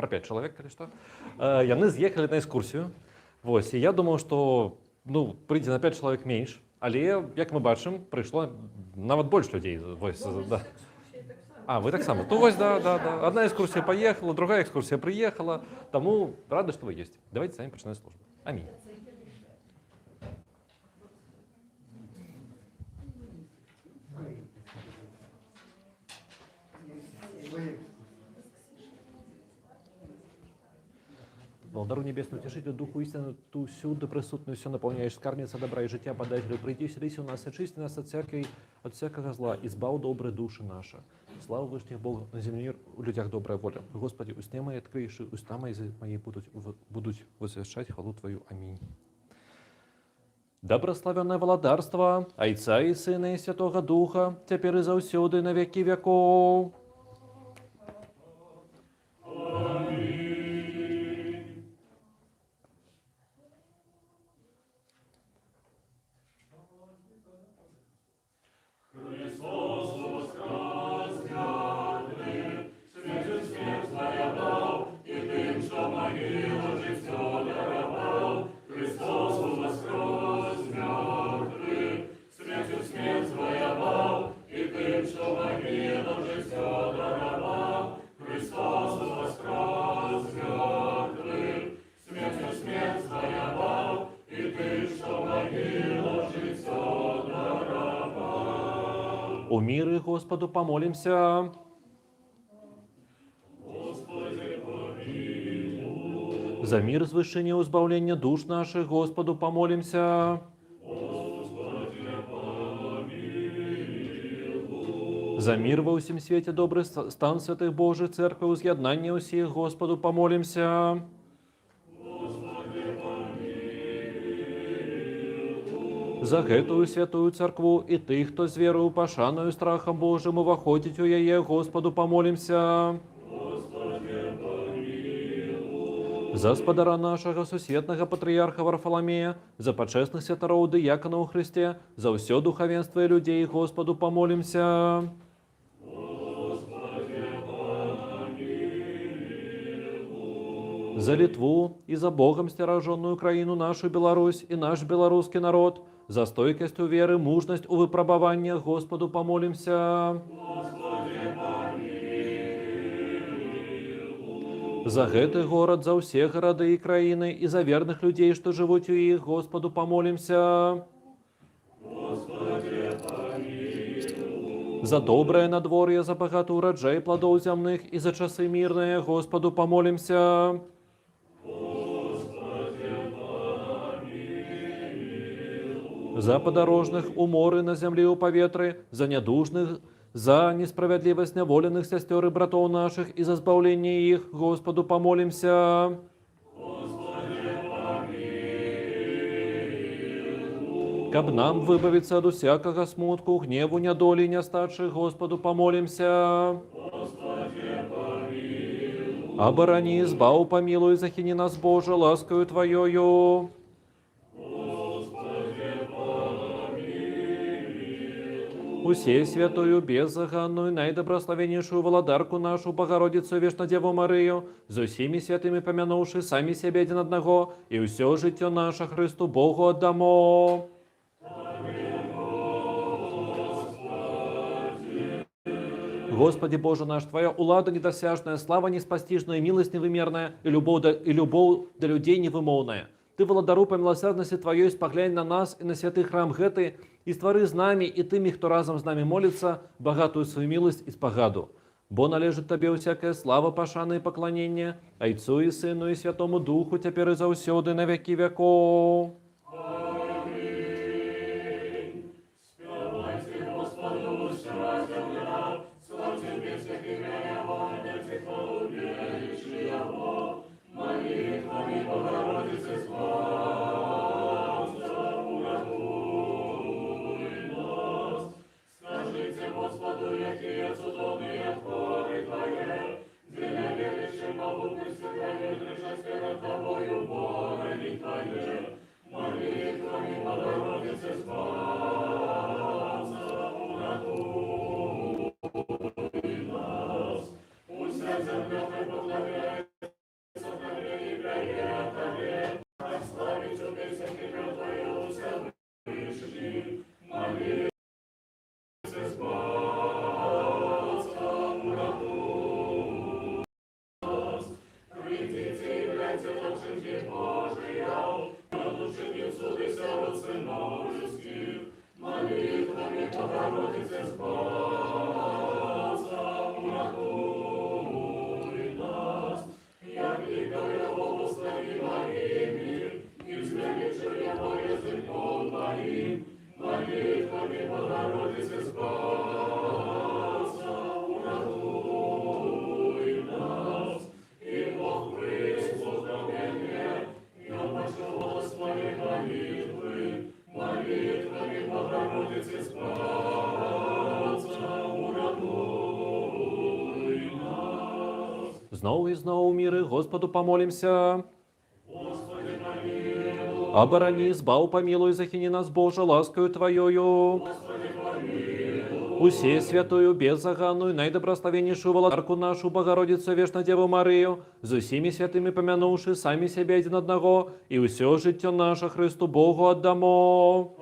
про 5 чоловік, калі што. Яны з'ехалі на экскурсію. Вось, і я думаў, што прыйдзе на 5 чалавек менш, але, як мы бачым, прыйшло нават больш людзей. Вось, да. А, вы таксама. Ну вось, да. Одна экскурсія паехала, другая экскурсія прыехала. Таму рады, што вы ёсць. Давайте самі пачынаць службу. Амінь. Володару небесную, утешителю, Духу истину, ту всюду присутную, все наполняешь, скарбница добра и життя подателю. Приди, вселись у нас, очисти нас от всякого зла, избав добрые души наши. Слава Вышних Богу, на земле мир, у людях добрая воля. Господи, устне мои открыешь, уста мои будут возвещать хвалу Твою. Аминь. Доброславенное владарство, Отца и Сына и Святого Духа, теперь и завсёды на веки веков. О мире Господу помолимся. Господи, помилуй. За мир, возвышение, избавление душ наших Господу помолимся. Господи, помилуй. За мир во всем свете, добрый стан святых Божьих, церкви, возъеднание усих Господу помолимся. За гэтую святую церкву и тых, хто з верою, пашаною, страхом Божим уваходить у яе, Господу помолимся. Господи, помилуй. За спадара нашага сусветнага патрыярха Варфаломея, за пачэсных святароў дыяканаў у Христе, за ўсё духовенство и людей, Господу помолимся. Господи, помилуй. За Литву и за Богом стероженную краину нашу Беларусь и наш белорусский народ, за стойкость у веры, мужность у выпробованиях, Господу помолимся. Господи, помилуй. За гэты город, за все города и краины, и за верных людей, что живут у их, Господу помолимся. Господи, помилуй. За доброе надворье, за богатый урожай плодов земных и за часы мирные, Господу помолимся. За подорожных, уморы на земле у поветры, за недужных, за несправедливость неволенных сестер и братов наших и за избавление их, Господу помолимся. Господи, помилуй. Каб нам выбавиться от всякого смутку, гневу, недоли, нестачи, Господу помолимся. Господи, помилуй. Оборони, избав, помилуй, захини нас, Боже, ласкою Твоею. Усей святую, беззаганную, наидобрословеннейшую владарку нашу, Богородицу Вечно Деву Марию, за усими святыми помянувши сами себе один одного, и все житье наше Христу Богу отдамо. Господи Боже наш, Твоя улада недосяжная, слава неспостижная, милость невымерная, и любовь до людей невымовная. Ты, владару, по милосердности Твоей, споглянь на нас и на святый храм гэты, и створи з нами и тыми, кто разом с нами молится, богатую свою милость и спогаду. Бо належит Тебе всякая слава, пошана и поклонение, Отцу и Сыну и Святому Духу, теперь и завсёды на веки веков. Аминь. Спевайте Господу, вся земля, славьте песня имя Его, дайте хвалу величия Его, молитвами Богородицы славься, уратуй нас. Скажите Господу, какие чудовные творы Твои, где неверящие могут пресвятая держать перед Тобою Богами Твои, молитвами Богородицы славься, уратуй нас. Пусть вся земля Твоя благословяет Знову і знову міри Господу помолимся. Оборони, збав, помилуй, захини нас, Боже, ласкою Твоею. Усе святую, беззаганную, наидобрословеннейшую владарку нашу, Богородицу, вечно Деву Марию, за всеми святыми помянувши сами себя один одного, и все житье наше Христу Богу отдамо.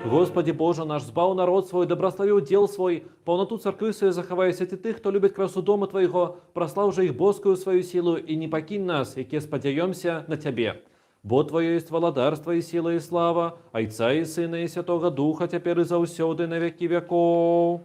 Господи Боже наш, збав народ свой, доброслови удел свой, полноту церкви своей заховай, святых, кто любит красу дома Твоего, прослав же их боскую свою силу, и не покинь нас, яке сподяемся на Тебе. Бо Твое есть владарство и сила и слава, Отца и Сына и Святого Духа, теперь и заусёды на веки веков.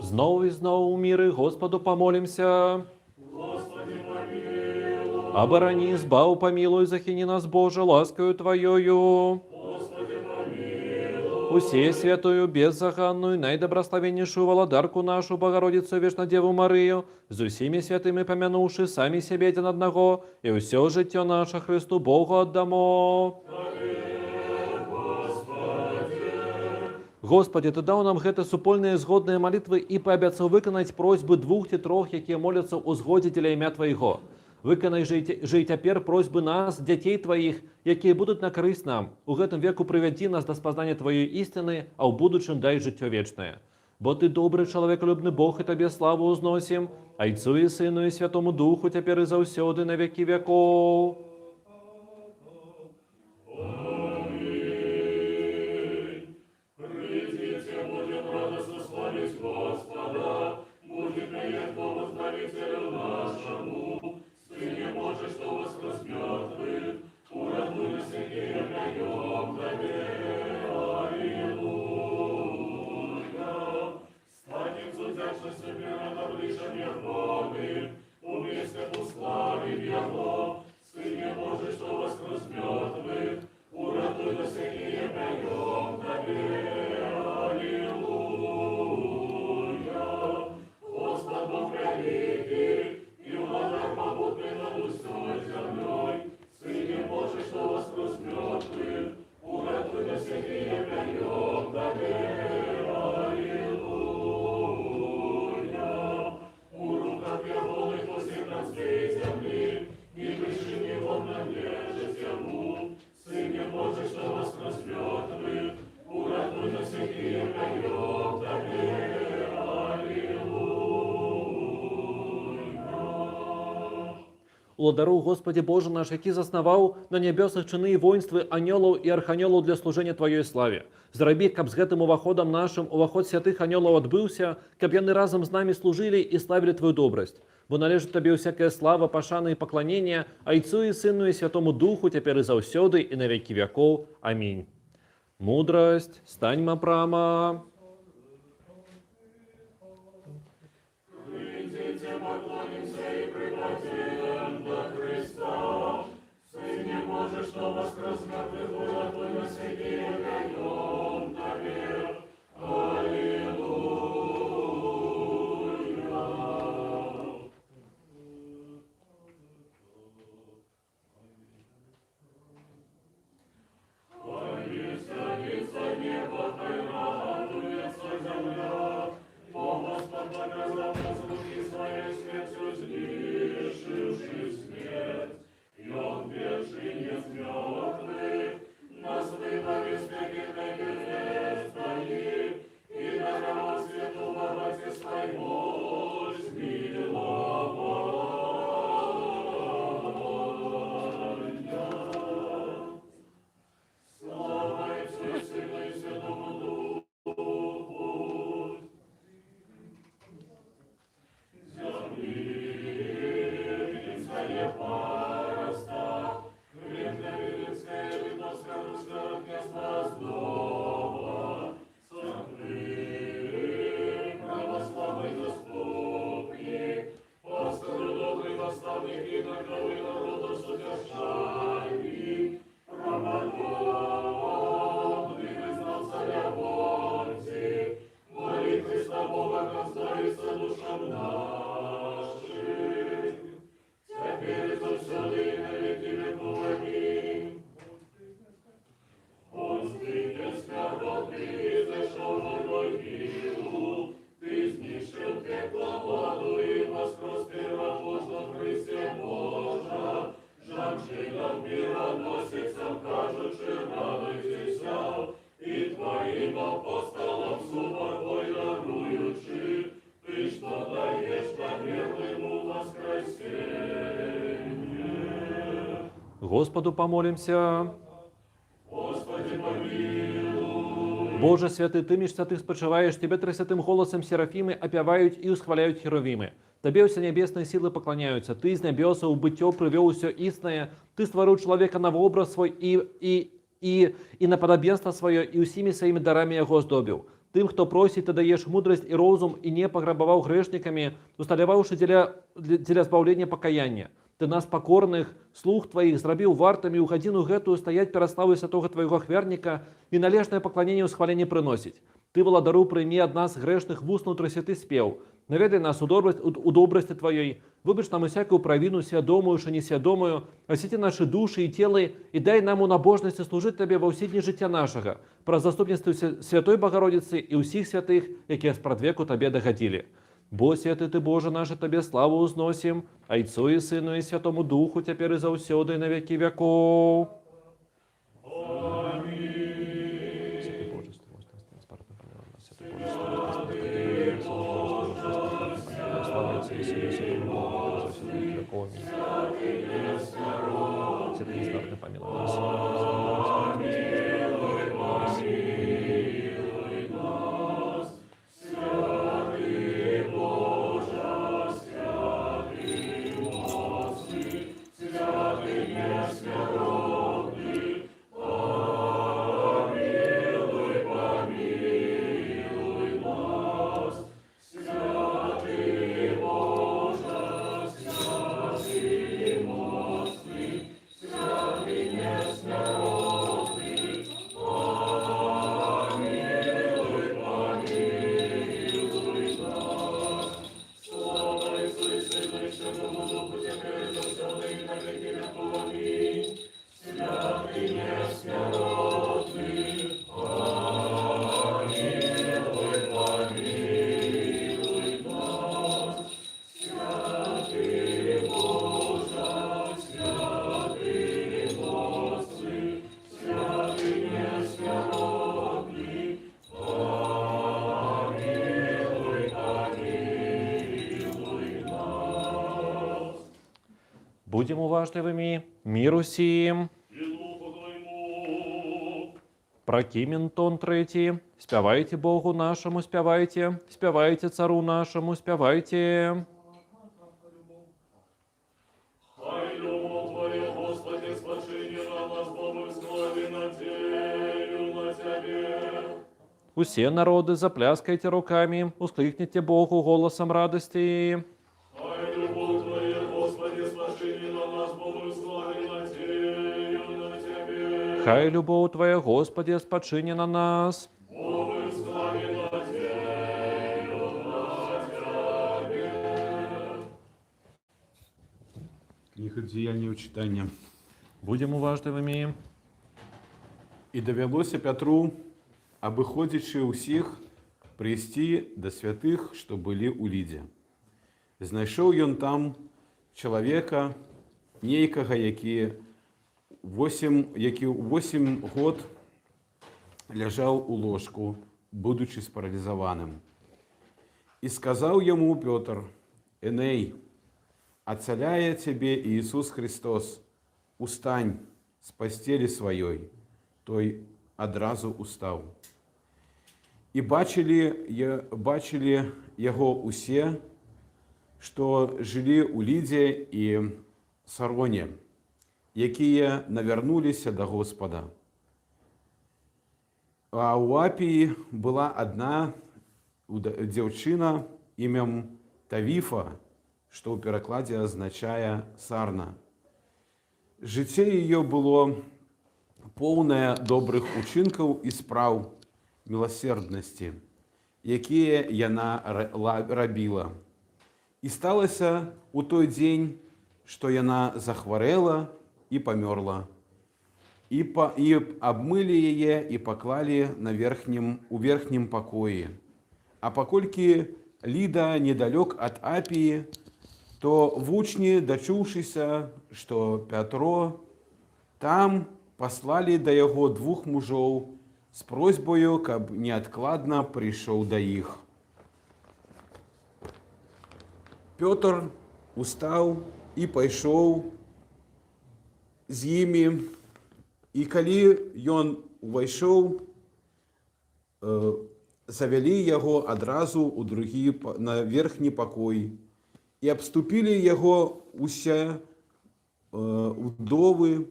Знову і знову міри Господу помолимся. Оборони, збав, помилуй, захини нас, Боже, ласкою Твоею. Усе святую, беззаганную, наидобрословеннейшую владарку нашу, Богородицу, вечно Деву Марию, за всеми святыми помянувши сами себе один одного, и все житье наше Христу Богу отдамо. Господи, Ты дал нам гэты супольные згодные молитвы и пообяцал выконать просьбы двух ці трох, якія моляцца ў згодзе дзеля імя Твайго. Выканай же і цяпер просьбы нас, дзяцей Тваіх, якія будуць на карысць нам. У гэтым веку прывядзі нас да спазнання Тваёй істыны, а ў будучым дай жыццё вечнае. Бо Ты добры, чалавекалюбны Бог, і Табе славу узносім, Айцу і Сыну і Святому Духу, цяпер і заўсёды на векі веков. Уместе уславим Его, Сыне Благодару, Господи Боже наш, який заснаваў на нябёсах чыны і воінствы анёлаў і арханёлаў для служэння Тваёй славе. Зрабі, каб з гэтым уваходам нашым уваход святых анёлаў адбыўся, каб яны разам з намі служылі і славілі Твою добрасць. Бо належыць Табе ўсякая слава, пашана і пакланенне, Айцу і Сыну і Святому Духу, цяпер і заўсёды і на векі вякоў. Амінь. Мудрасць, станьма прама. Господу помолимся. Господи, помилуй. Боже святый, Ты між святых спочиваєш, Тебе тридцятим голосом серафіми опявають і усхваляють херовими. Тебе усе небесные силы поклоняются. Ты из небеса у бытё привел все истное. Ты створил человека на образ свой и на подобенство свое, и усими своими дарами его здобил. Тым, хто просить, ты даешь мудрость и розум, и не пограбовал грешниками, усталявавши для збавлення покаяння. Ты нас покорных, слух Твоих, зрабіў вартами у гадзіну гэтую стаять перад славой святого Твоего хверника и належное поклонение усхваление приносить. Ты, владару, прийми от нас грешных в устну тридцяти спев. Наведай нас у добрости Твоей, выбачь нам всякую провину, свядомую, что несвядомую, освети наши души и телы, и дай нам у набожности служить Тебе во все дни життя нашего, про заступництво Святой Богородицы и усіх святых, якія спрадвеку Тебе догодили. Бо святый Ты, Боже наш, Тебе славу узносим, Отцу и Сыну и Святому Духу, теперь и заўсёды и на веки веков. Будем уважливыми, миру сим. и духу твоему. Прокимен тон третий. Спявайте Богу нашему, спявайте. Спявайте цару нашему, спявайте. Хай любовь Твоя, Господи, спочини на нас, бо мы в славе надею на Тебе. Усе народы, запляскайте руками, ускликните Богу голосом радости. Хай любовь Твоя, Господи, спочини на нас, бо мы в славе надею на Тебе. Хай любовь Твоя, Господи, спочини на нас. Бо мы в славе надею на Тебе. Книга Деяния читання. Будем уважливыми. І довелося Петру, обиходячи усіх, прийсти до святих, що були у Ліді. Знайшов він там чоловіка, нейкого, який 8 год лежав у ложку, будучи спаралізованим. І сказав йому Петр: «Еней, оцеляє тебе Ісус Христос, устань з постелі своєї». Той одразу устав. І бачили його усі, що жили у Ліді і Сароні, які навернулися до Господа. А у Апії була одна дівчина ім'ям Тавіфа, що у перекладі означає «сарна». Життя її було повне добрих учинків і справ милосердності, які вона робила. І сталося у той день, що вона захворела і померла. І обмили її і поклали у верхнім покої. А покольки Ліда недалек від Апії, то вучні, дочувшися, що Петро там, послали до його 2 мужів з просьбою, каб неоткладно прийшов до їх. Петр устав і пішов з ними, і коли він увійшов, завели його одразу на верхній покой, і обступили його усе вдови,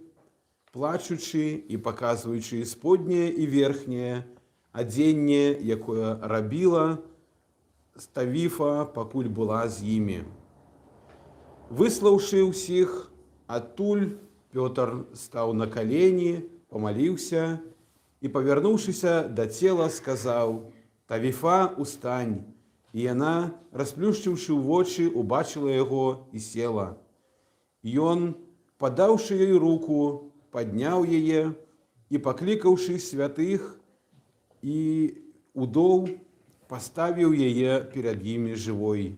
плачучи і показуючи споднє і верхнє одіння, яке робила Тавіфа, покуль була з ними. Виславши всіх, оттуль Петр став на колені, помолився і, повернувшись до тіла, сказав: «Тавіфа, устань». І вона, розплющивши в очі, убачила його і сіла. І він, подавши їй руку, подняв її і, покликавши святих і удов, поставив її перед ними живою.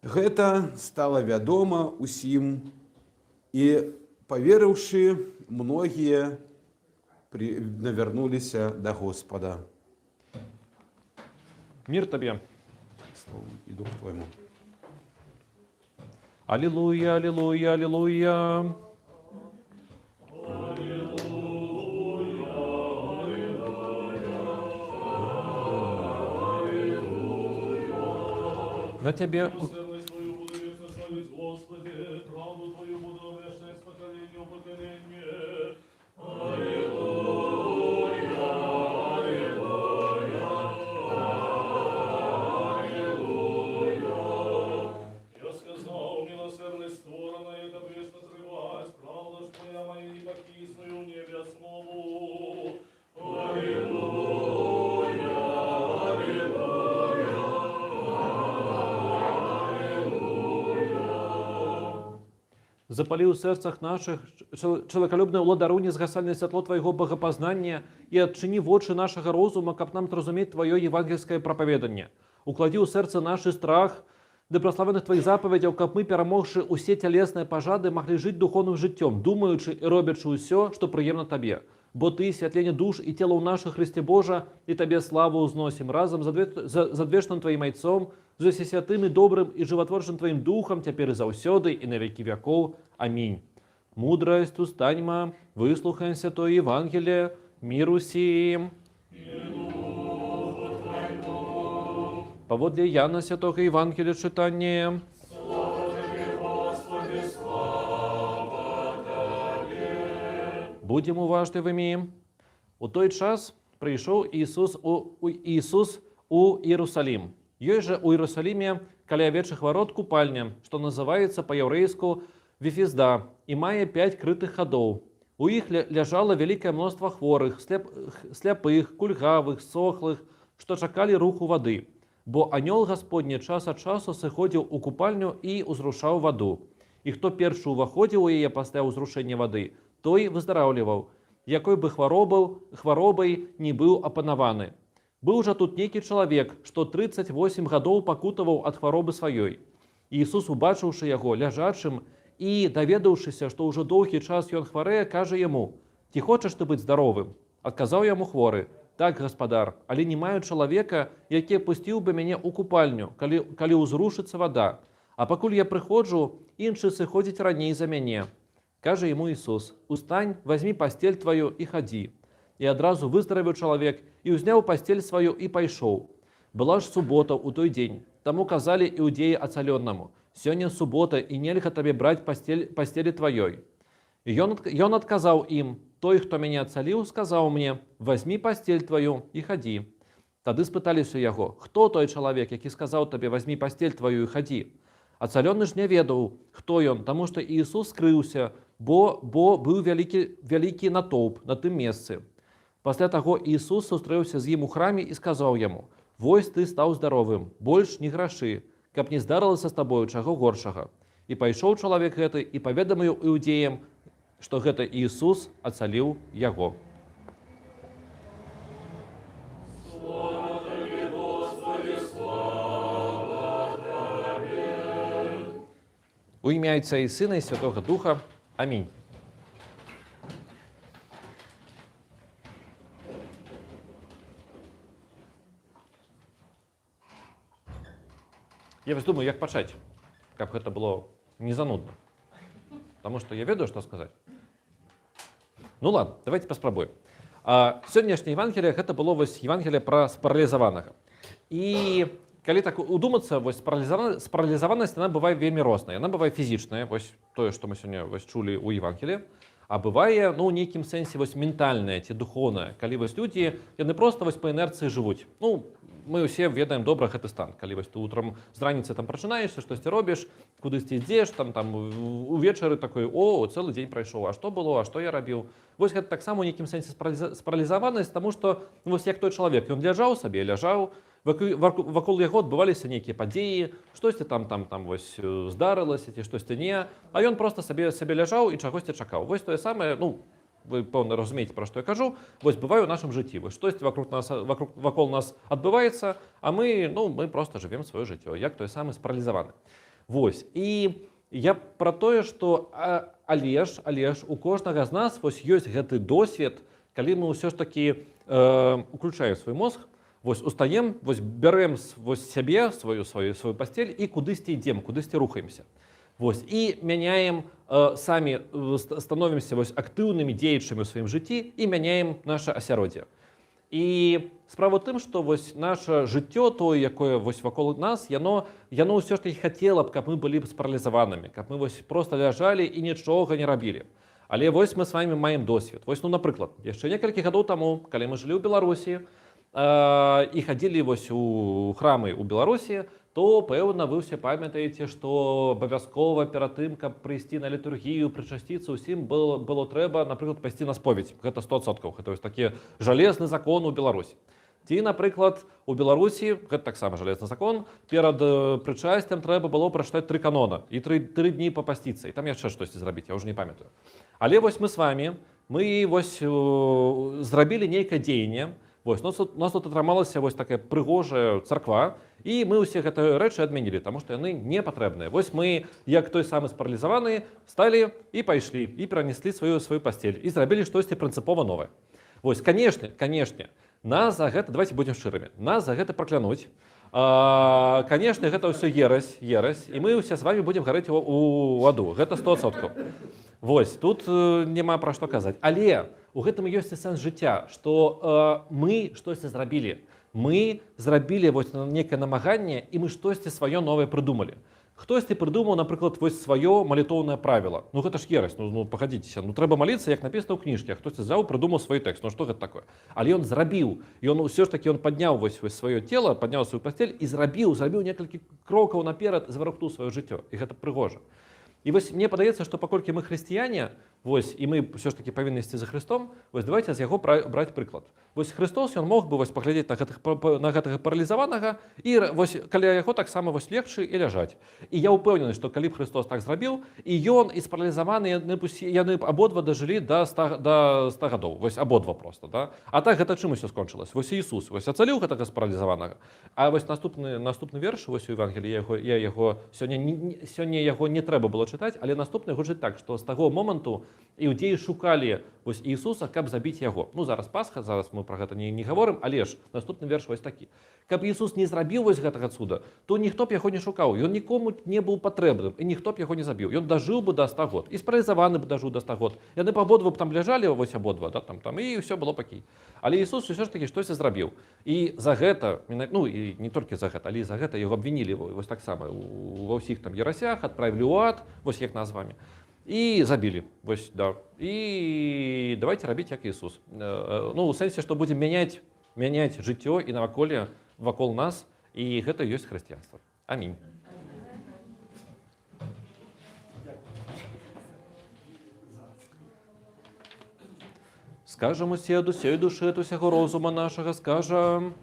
Гэта стало вядома усім, і, повіривши, многі навернулися до Господа. Мир Тебе. Слава і Духу Твоєму. Аллилуйя, аллилуйя, аллилуйя. На Тебе, Милосердность Твою буду вечно славить, Господи, правду Твою буду вечно из поколения в поколение. Я сказал, милосердность створена, это вечно срывать, правда ж Твоя моя не покисную в небе основу. запали у сердцах наших человеколюбное уладару незгасальное светло Твоего богопознания и отчини в очи нашего розума, как нам разуметь Твое евангельское проповедание. Уклади у сердца наши страх, да прославленных Твоих заповедей, как мы, перемогши усе телесные пожады, могли жить духовным життем, думаючи и робячи все, что приемно Тебе. бо Ты святление душ и тела у наших Христе Божа, и Тебе славу узносим разом за двешным Твоим Отцом, за всесвятым и добрым и животворчим Твоим Духом, теперь и заусёды, и на веки веков. Аминь. Мудрость устаньма, выслухаем Святое Евангелие, миру сим. Поводле Яна Святого Евангелия читание. Будем уважливыми. У той час прийшов Ісус у Иерусалим. Есть же у Иерусалиме каля овечьих ворот купальня, что называется по-еврейску Вифизда, и мае 5 крытых ходов. У их лежало великое множество хворых, сляпых, кульгавых, сохлых, что чакали руху воды. Бо анёл Господний час от часу сыходил у купальню и узрушал воду. И кто перший уваходил у яе пасля узрушения воды, той выздоравливал, якой бы хворобой не был опанаваны. Был же тут некий человек, что 38 годов покутывал от хворобы своей. Иисус, убачивши его лежачим и доведавшийся, что уже долгий час ён хворее, каже ему: «Ти хочешь ты быть здоровым?» Отказал ему хворый: «Так, господар, але не маю человека, який пустил бы меня у купальню, коли узрушится вода. А покуль я приходжу, інший сыходить раней за меня». Каже ему Иисус: «Устань, возьми постель твою и ходи». И одразу выздоровел человек, и узнял постель свою и пошел. Была ж суббота у той день. Тому казали иудеи оцаленному: «Сегодня суббота, и нельзя тебе брать постели твоей». И он отказал им: «Той, кто меня оцалил, сказал мне: возьми постель твою и ходи». Тады спытались у яго: «Кто той человек, який сказал тебе: возьми постель твою и ходи?» Оцаленный ж не ведал, кто он, тому что Иисус скрылся, бо был великий натоўп на тым месцы. Пасля таго Иисус сустрэўся з ім у храме и сказал ему: «Вось ты стал здоровым, больш не граши, каб не здарылася с тобою чаго горшага». И пошел человек гэты и поведомил иудеям, что гэта Иисус оцалил яго. У імя Отца и Сына и Святого Духа. Аминь. Я вось думаю, як пачаць, каб гэта было не занудна. Потому что я ведаю, что сказать. Ну ладно, давайте паспрабуем. Сённяшняе Евангелие гэта было вось Евангелие пра спаралізаванага. І калі так удумацца, вось спаралізаванасць, она бывае вельмі розная. Яна бывае фізічная, вось тое, што мы сёння вось чулі ў Евангеліі, а бывае, ну, у нейкім сэнсе вось ментальная ці духоўная, калі вось людзі, яны просто вось па інерцыі жывуць. Ну, мы ўсе ведаем добра гэты стан, калі вось ты утрам з раніцы там прачынаешся, штосьці робіш, кудысьці ідзеш, там увечары такой: о, цэлы дзень прайшоў, а што было, а што я рабіў? Вось гэта таксама у нейкім сэнсе спаралізаванасць, таму што вось як той чалавек, ён ляжаў сабе, вакол яго адбываліся нейкія падзеі, штосьці там вось здарылася ці штосьці не, а ён просто сабе ляжаў і чагосьці чакаў. Вось тое самае, ну, вы пэўна разумееце, пра што я кажу, вось бывае ў нашым жыцці. Вось штосьці вакол нас адбываецца, а мы просто жывем сваё жыццё, як той самы спаралізаваны. Вось. І я пра тое, што але ж у кожнага з нас вось ёсць гэты досвед, калі мы ўсё ж такі уключаем свой мозг, вось устаем, вось бярэм вось сябе, сваю пасцель і кудысьці ідзем, кудысьці рухаемся. Вось, і мяняем, самі становімся вось актыўнымі дзеячамі ў сваім жыцці і мяняем наша асяроддзе. І справа ў тым, што вось наша жыццё, тое, якое вось вакол нас, яно ўсё ж такі хацела б, каб мы былі спаралізаванымі, каб мы вось просто ляжалі і нічога не рабілі. Але вось мы з вамі маем досвед. Вось, ну, напрыклад, яшчэ некалькі гадоў таму, калі мы жылі ў Беларусі і хадзілі вось у храмы ў Беларусі, то, пэўна, вы ўсе памятаеце, што абавязкова перад тым, каб прыйсці на літургію, прычасціцца, усім было трэба, напрыклад, пайсці на споведь. Гэта 100%. Гэта вось такі жалезны закон у Беларусі. Ці, напрыклад, у Беларусі, гэта таксама жалезны закон, перад прычасцем трэба было прачытаць 3 канона і 3 дні папасціцца. І там яшчэ штосьці зрабіць, я ўжо не памятаю. Але вось мы з вамі, мы вось зрабілі нейкае дзеянне. Вось, у нас тут атрымалася вось такая прыгожая царква, І мы ўсе гэтыя рэчы адмянілі, таму што яны не патрэбныя. Вось мы, як той самы спаралізаваны, сталі і пайшлі, і перанеслі сваю пасцель, і зрабілі штосьці прынцыпова новае. Вось, канешне, нас за гэта, давайте будзем шчырымі, нас за гэта праклянуць. Канешне, гэта ўсё ерась, і мы ўсе з вами будзем гарэць у аду. Гэта 100%. Вось, тут няма пра што казаць. Але у гэтым ёсць і сэнс жыцця, што мы штосьці зрабілі. Мы зрабілі вось некае намаганне, і мы штосьці сваё новае прыдумалі. Хтосьці прыдумаў, напрыклад, вось сваё малітоўнае правіла. Ну гэта ж ерась, ну пагадзіцеся, ну трэба маліцца, як напісана ў кніжке, а хтосьці взяў, прыдумаў свой тэкст. Ну што гэта такое? Але ён зрабіў, ён ўсё ж такі ён падняў вось сваё цела, падняў сваю пасцель і зрабіў некалькі крокаў наперад, зварухнуў сваё жыццё. І гэта прыгожа. І вось мне падаецца, што паколькі мы хрысціяне, вось, і мы ўсё ж такі павінны ісці за Христом, вось давайте з яго браць прыклад. Вось Христос, ён мог бы вось паглядзець на гэтага паралізаванага і вось каля яго таксама вось легчы і ляжаць. І я ўпэўнены, што калі б Христос так зрабіў, і ён і спаралізаваны, яны абодва дажылі да 100 гадоў. Вось абодва проста, да? А так гэта чым усё скончылось? Вось Ісус вось ацаліў гэтага спаралізаванага. А вось наступны верш вось у Евангеліі, я яго сёння яго не трэба было чытаць, але наступны гучыць так, што з таго моманту іудзеі шукалі вось Ісуса, каб забіць яго. Ну зараз Пасха, зараз мы пра гэта не гаворым, але ж наступны верш вось такі. Каб Ісус не зрабіў вось гэтага цуда, то ніхто б яго не шукаў, ён нікому не быў патрэбным, і ніхто б яго не забіў. Ён дажыў бы да 100 год, і спаралізаваны б дажыў да 100 год. Яны абодва б там ляжалі, вось абодва, да, там, і ўсё было пакій. Але Ісус усё ж такі штосьці зрабіў. І за гэта, ну і не толькі за гэта, але і за гэта яго абвінілі вось таксама ва ўсіх там ерасях, адправілі ў ад, вось як нас з вамі. І забілі. Вось, да. І давайте рабіць як Ісус. Ну, у сэнсе, што будзем мяняць жыццё і наваколле вакол нас, і гэта ёсць хрысціянства. Амінь. Скажам усе ад усёй душы, ад усяго розума нашага, скажам.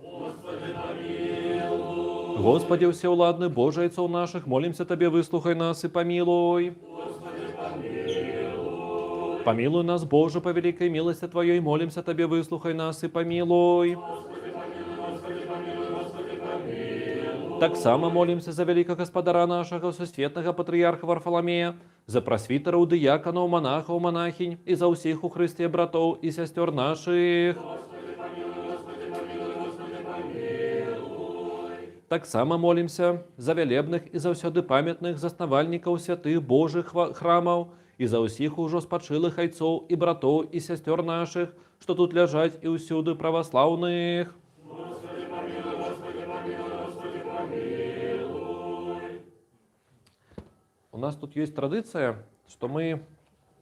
Господи, помилуй. Господи, всеуладный Боже, Отцов наших, молимся Тебе, выслухай нас и помилуй. Помилуй нас, Боже, по великой милости Твоей, молимся Тебе, выслухай нас и помилуй. Так само молимся за великого Господара нашего, всесветного патриарха Варфоломея, за просвитеров, диаконов, монахов, монахинь, и за всех у Христе братов и сестер наших. Так само молимся за велебных и завсёды памятных заснавальников святых Божьих храмов, и за усіх ужо спадшылых айцоў і братоў і сястёр нашых, што тут ляжаць і ўсюды праваслаўных. Господи, помилуй, Господи, помилуй, Господи, помилуй. У нас тут ёсць традыцыя, што мы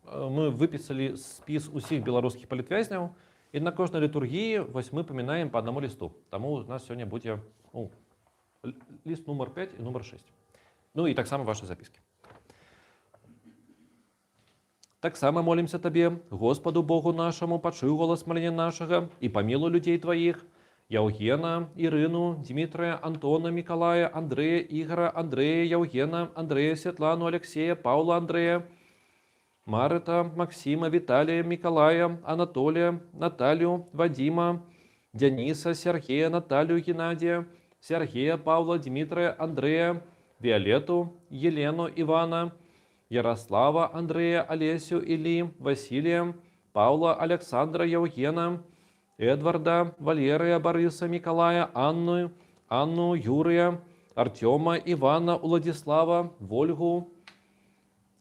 выпісалі спіс усіх беларускіх палітвязняў, і на кожнай літургіі вось мы памінаем па аднаму лісту. Таму у нас сёння будзе ліст нумар 5 і нумар 6. Ну і таксама вашы запіскі. Так само молимся Тебе, Господу Богу нашему, пачуй голос моления нашего и помилуй людей Твоих, Евгена, Ирину, Дмитрия, Антона, Миколая, Андрея, Игора, Андрея, Евгена, Андрея, Светлану, Алексея, Павла, Андрея, Марата, Максима, Виталия, Миколая, Анатолия, Наталью, Вадима, Дениса, Сергея, Наталью, Геннадия, Сергея, Павла, Дмитрия, Андрея, Виолетту, Елену, Ивана, Ярослава, Андрея, Олесю, Или, Василия, Павла, Александра, Евгена, Эдварда, Валерия, Бориса, Николая, Анну, Юрия, Артема, Ивана, Владислава, Вольгу,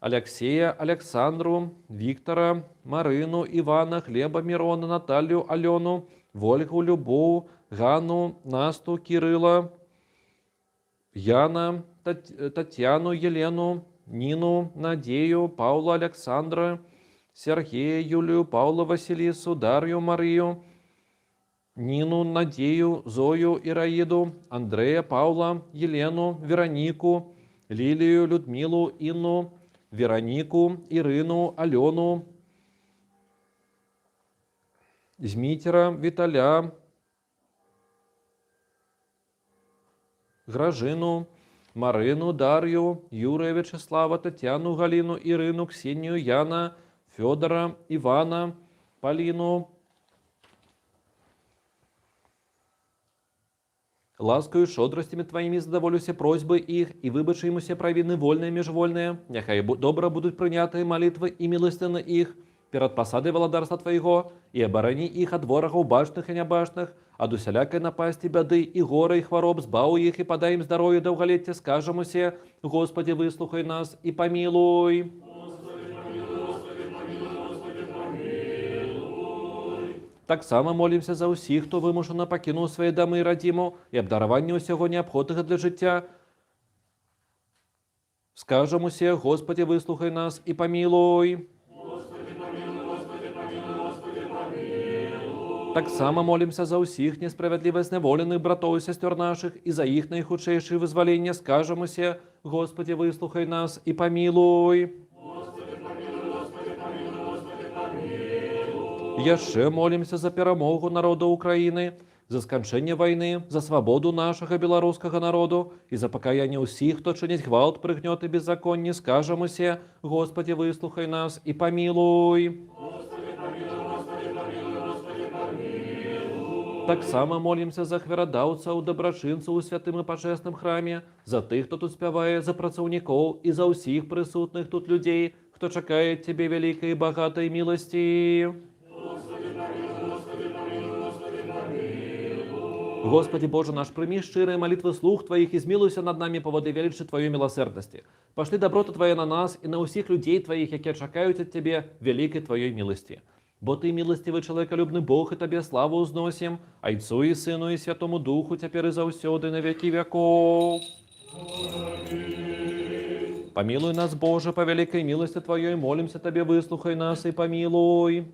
Алексея, Александру, Виктора, Марину, Ивана, Глеба, Мирона, Наталью, Алену, Вольгу, Любовь, Ганну, Насту, Кирилла, Яна, Татьяну, Елену, Нину, Надею, Павла, Александра, Сергея, Юлию, Павла, Василису, Дарью, Марию, Нину, Надею, Зою, Ираиду, Андрея, Павла, Елену, Веронику, Лилию, Людмилу, Инну, Веронику, Ирину, Алену, Змитера, Виталя, Гражину, Марину, Дарью, Юрия, Вячеслава, Татьяну, Галину, Ирину, Ксению, Яна, Федора, Ивана, Полину, Ласкою шодростями Твоими задоволю все просьбы их, и выбачи ему все провины вольные и межвольные. Нехай добро будут приняты молитвы и милостины их перед посадой володарства Твоего, и оборони их от ворогов башных и небашных, от усялякой напасти, беды и горы, и хвороб, сбау их, и подай им здоровье долголетие, скажем все, Господи, выслухай нас и помилуй. Так само молимся за усіх, хто вимушено покинув свої доми і родиму, і обдарування усього необходного для життя. Скажемо все, Господи, вислухай нас і помилуй. Так само молимся за усіх несправедливо зневолених братов і сестер наших, і за їх найхудшейші визволення. Скажемо все, Господи, вислухай нас і помилуй. Яше молимся за перемогу народу України, за скончання війни, за свободу нашого білоруського народу і за покаяння усіх, хто чинить гвалт, пригнет і беззаконні. Скажемо все, Господи, вислухай нас і помилуй. Так само молимся за хверодавців, доброчинців у святим і почесним храмі, за тих, хто тут співає, за працівників і за усіх присутних тут людей, хто чекає Тебе великої і багатої милості. Господи Боже наш, прими щирые молитвы слух Твоих и змилуйся над нами по воды величи Твоей милосердности. Пошли доброту Твоя на нас и на усіх людей Твоих, які чекають от Тебе великой Твоей милости. Бо Ты милостивый человеколюбный Бог, и Тебе славу узносим, Отцу и Сыну и Святому Духу, теперь и завсёды на веки веков. Помилуй нас, Боже, по великой милости Твоей, молимся Тебе, выслухай нас и помилуй.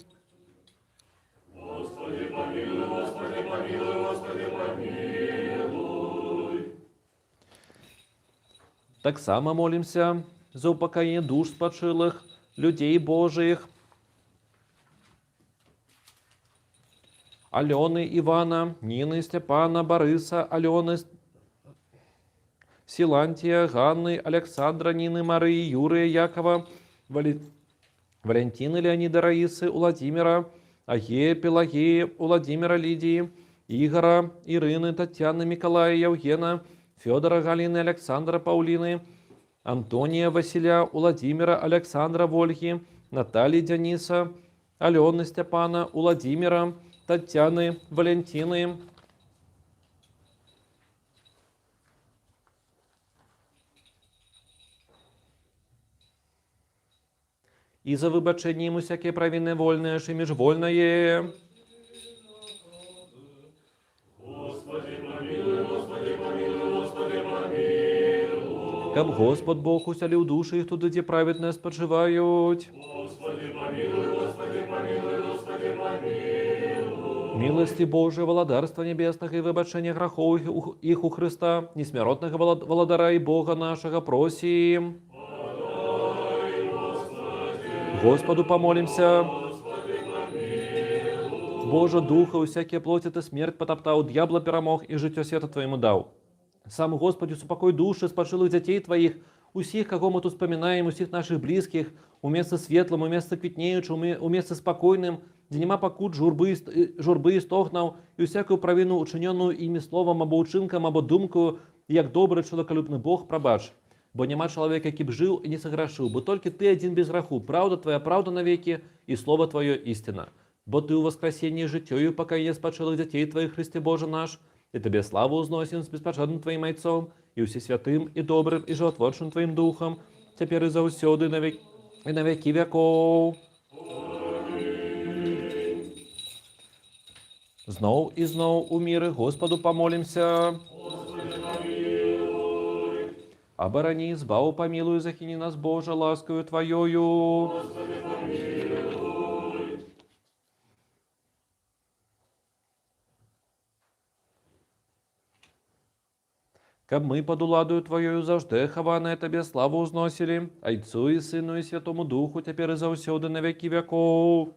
Так само молимся за упокоение душ спочилых, людей Божиих, Алены, Ивана, Нины, Степана, Бориса, Алены, Силантия, Ганны, Александра, Нины, Марии, Юрия, Якова, Валентины, Леонида, Раисы, Владимира, Агея, Пелагеи, Владимира, Лидии, Игора, Ирины, Татьяны, Николая, Евгена, Федора, Галины, Александра, Паулины, Антония, Василия, Владимира, Александра, Вольги, Натальи, Дениса, Алены, Степана, Владимира, Татьяны, Валентины. И за выбачение ему всякие провины вольные, и межвольные. Каб Господь Бог усялив душі їх туди, де праведне спочивають. Милости Божие, володарства небесных и выбачения грехов их у Христа, несмиротного володара и Бога нашего просим. Господу помолимся. Боже, Духа, у всякие плоти Ты смерть потоптал, дьявола перемог и життя света Твоему дал. Сам, Господи, супокой души спочилых детей Твоих, усіх, кого мы тут вспоминаем, усіх наших близких, у месте светлым, у месте квітнеючим, у месте спокойным, где нема покут, журби и стогнав, и всякую провину, учиненную ими словом, або учинком, або думкою, як добрий чоловіколюбний Бог, пробач. Бо нема чоловіка, який б жив і не согрешив, бо тільки Ти один без греху, правда Твоя правда навеки, и Слово Твое истина. Бо Ты у воскресении житию, пока не спочилых детей Твоих, Христе Боже наш, и Тебе славу узносим с беспощадным Твоим Отцом, и всесвятым, и добрым, и животворчим Твоим Духом, теперь и завсёды, и на веки веков. Знов и знов у мире Господу помолимся. Оборони, избаву, помилуй, захини нас, Боже, ласкою Твоею. Каб мы под уладою Твоею завжди хаване Тебе славу узносили, Отцу и Сыну и Святому Духу, теперь и завсёды на веки веков.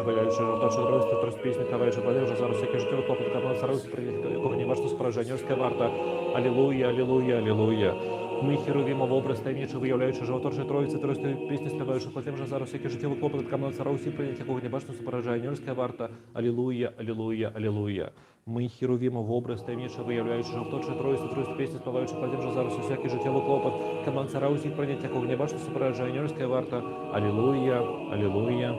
виявляючи жовточі дорости, трос пісні, каваючи клади, вже зараз всякі життєві клопоти, кабан царуси, прийняти, якого не бачите спораження, юрська варта. Алілуя, алілуя, алілуя. Ми херувімо в образ таємничий, виявляючи животорчі троїці, трости пісні, співаючи клади, вже зараз всякі життєві клопоти, кабан царуси, прийняти, якого не бачите спораження, юрська варта. Алілуя, алілуя, алілуя. Ми херувімо в образ таємничий, виявляючи животорчі троїці, трости пісні, співаючи клади, вже зараз всякий життєвий клопот, кабан царуси, прийняти, якого не бачите спораження, юрська варта. Алілуя, алілуя.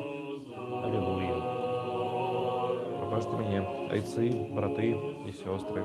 Аллилуйя. Пробачте мені, отці, брати і сестри.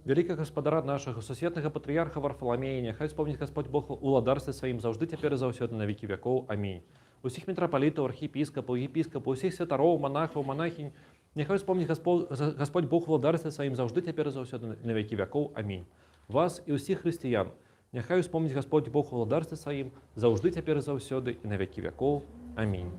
Великого Господара нашого, сусветнага патріарха Варфоломея, няхай вспомнить Господь Бог у владарстве своим завжди цяпер і заўсёды на векі вякоў. Амінь. Усіх митрополитов, архиепископов, епископов, усіх святароў, монахов, монахинь, няхай вспомнить Господь Бог у владарстве своим завжди цяпер і заўсёды на векі вякоў. Амінь. Вас і усіх християн, няхай вспомнить Господь Бог у владарстве своим завжди цяпер і заўсёды і на векі вякоў. Амінь.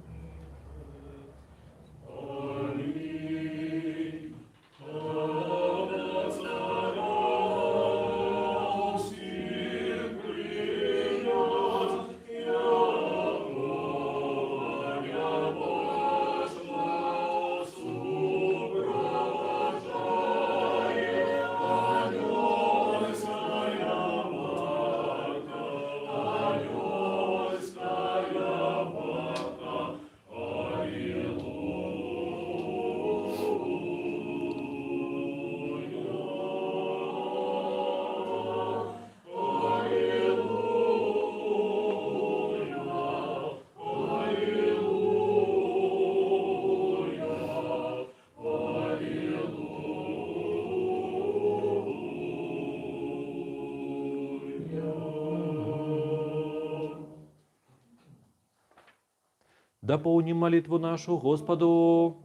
Дополним молитву нашу Господу.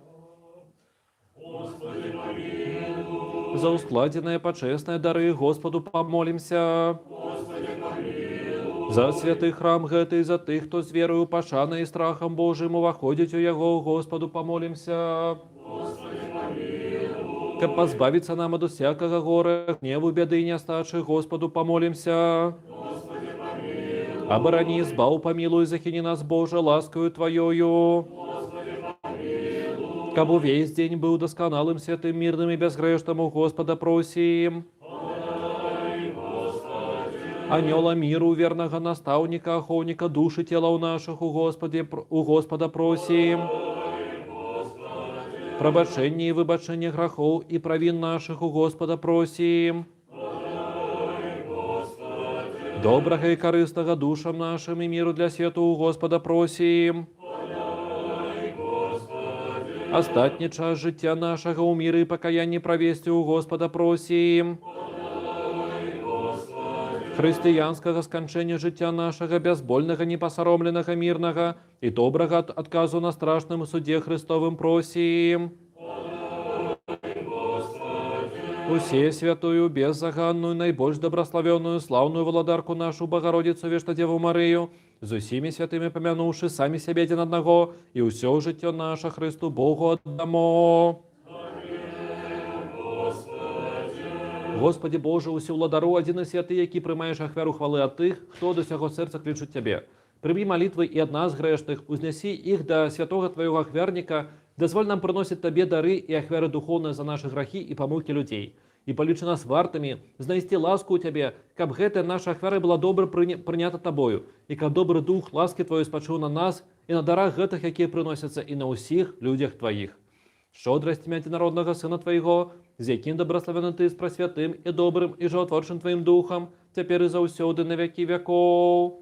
Господи, помилуй. За ускладенные почестные дары Господу помолимся. Господи, помилуй. За святый храм гэты, за тых, кто с верою, пашаной и страхом Божьим уваходить у Яго, Господу помолимся. Господи, помилуй. Каб позбавиться нам от всякого горя, гневу, беды и неостачи, Господу помолимся. Господи, помилуй. Оборони, избав, помилуй, захини нас, Боже, ласкою Твоею. Господи, помилуй. Кабу весь день был досконалым, святым, мирным и безгрешным, у Господа просим. Подай, Господи. Анёла миру, верного наставника, охотника, души тела у наших, у Господа просим. Пробачение и выбачение грехов и провин наших, у Господа просим. Доброго и корыстного душам нашим и миру для свету у Господа просим. Остатний час життя нашего у мира и покаяние провести у Господа просим. Християнского скончения життя нашего, безбольного, непосоромленного, мирного и доброго отказу на страшном суде Христовым просим. Усе святую, беззаганную, наибольш добрословенную, славную владарку нашу, Богородицу, Вечно Деву Марию, з усіми святими помянувши самі себе один одного, і усё життя наше Христу Богу отдамо. Господи Боже, усю владару, один і святий, який приймаєш ахвяру хвали от тих, хто до сього серця кличуть Тебе. Прими молитвы и от нас, грешных, узнеси их до святого Твоего ахвярника, дозволь нам приносить Тебе дары и ахвяры духовные за наши грехи и помилки людей. И полічи нас вартами, знайсти ласку у Тебе, каб гэтая наша ахвяра была добра прынята Тобою, и каб добрый дух ласки Твоей спачыў на нас и на дарах гэтых, якія прыносяцца и на ўсіх людях Твоих. Щодрасць единородного Сына Твоего, з яким добрословенным Ты, с просвятым и добрым и животворчим Твоим Духом, теперь и заўсёды на веки веков.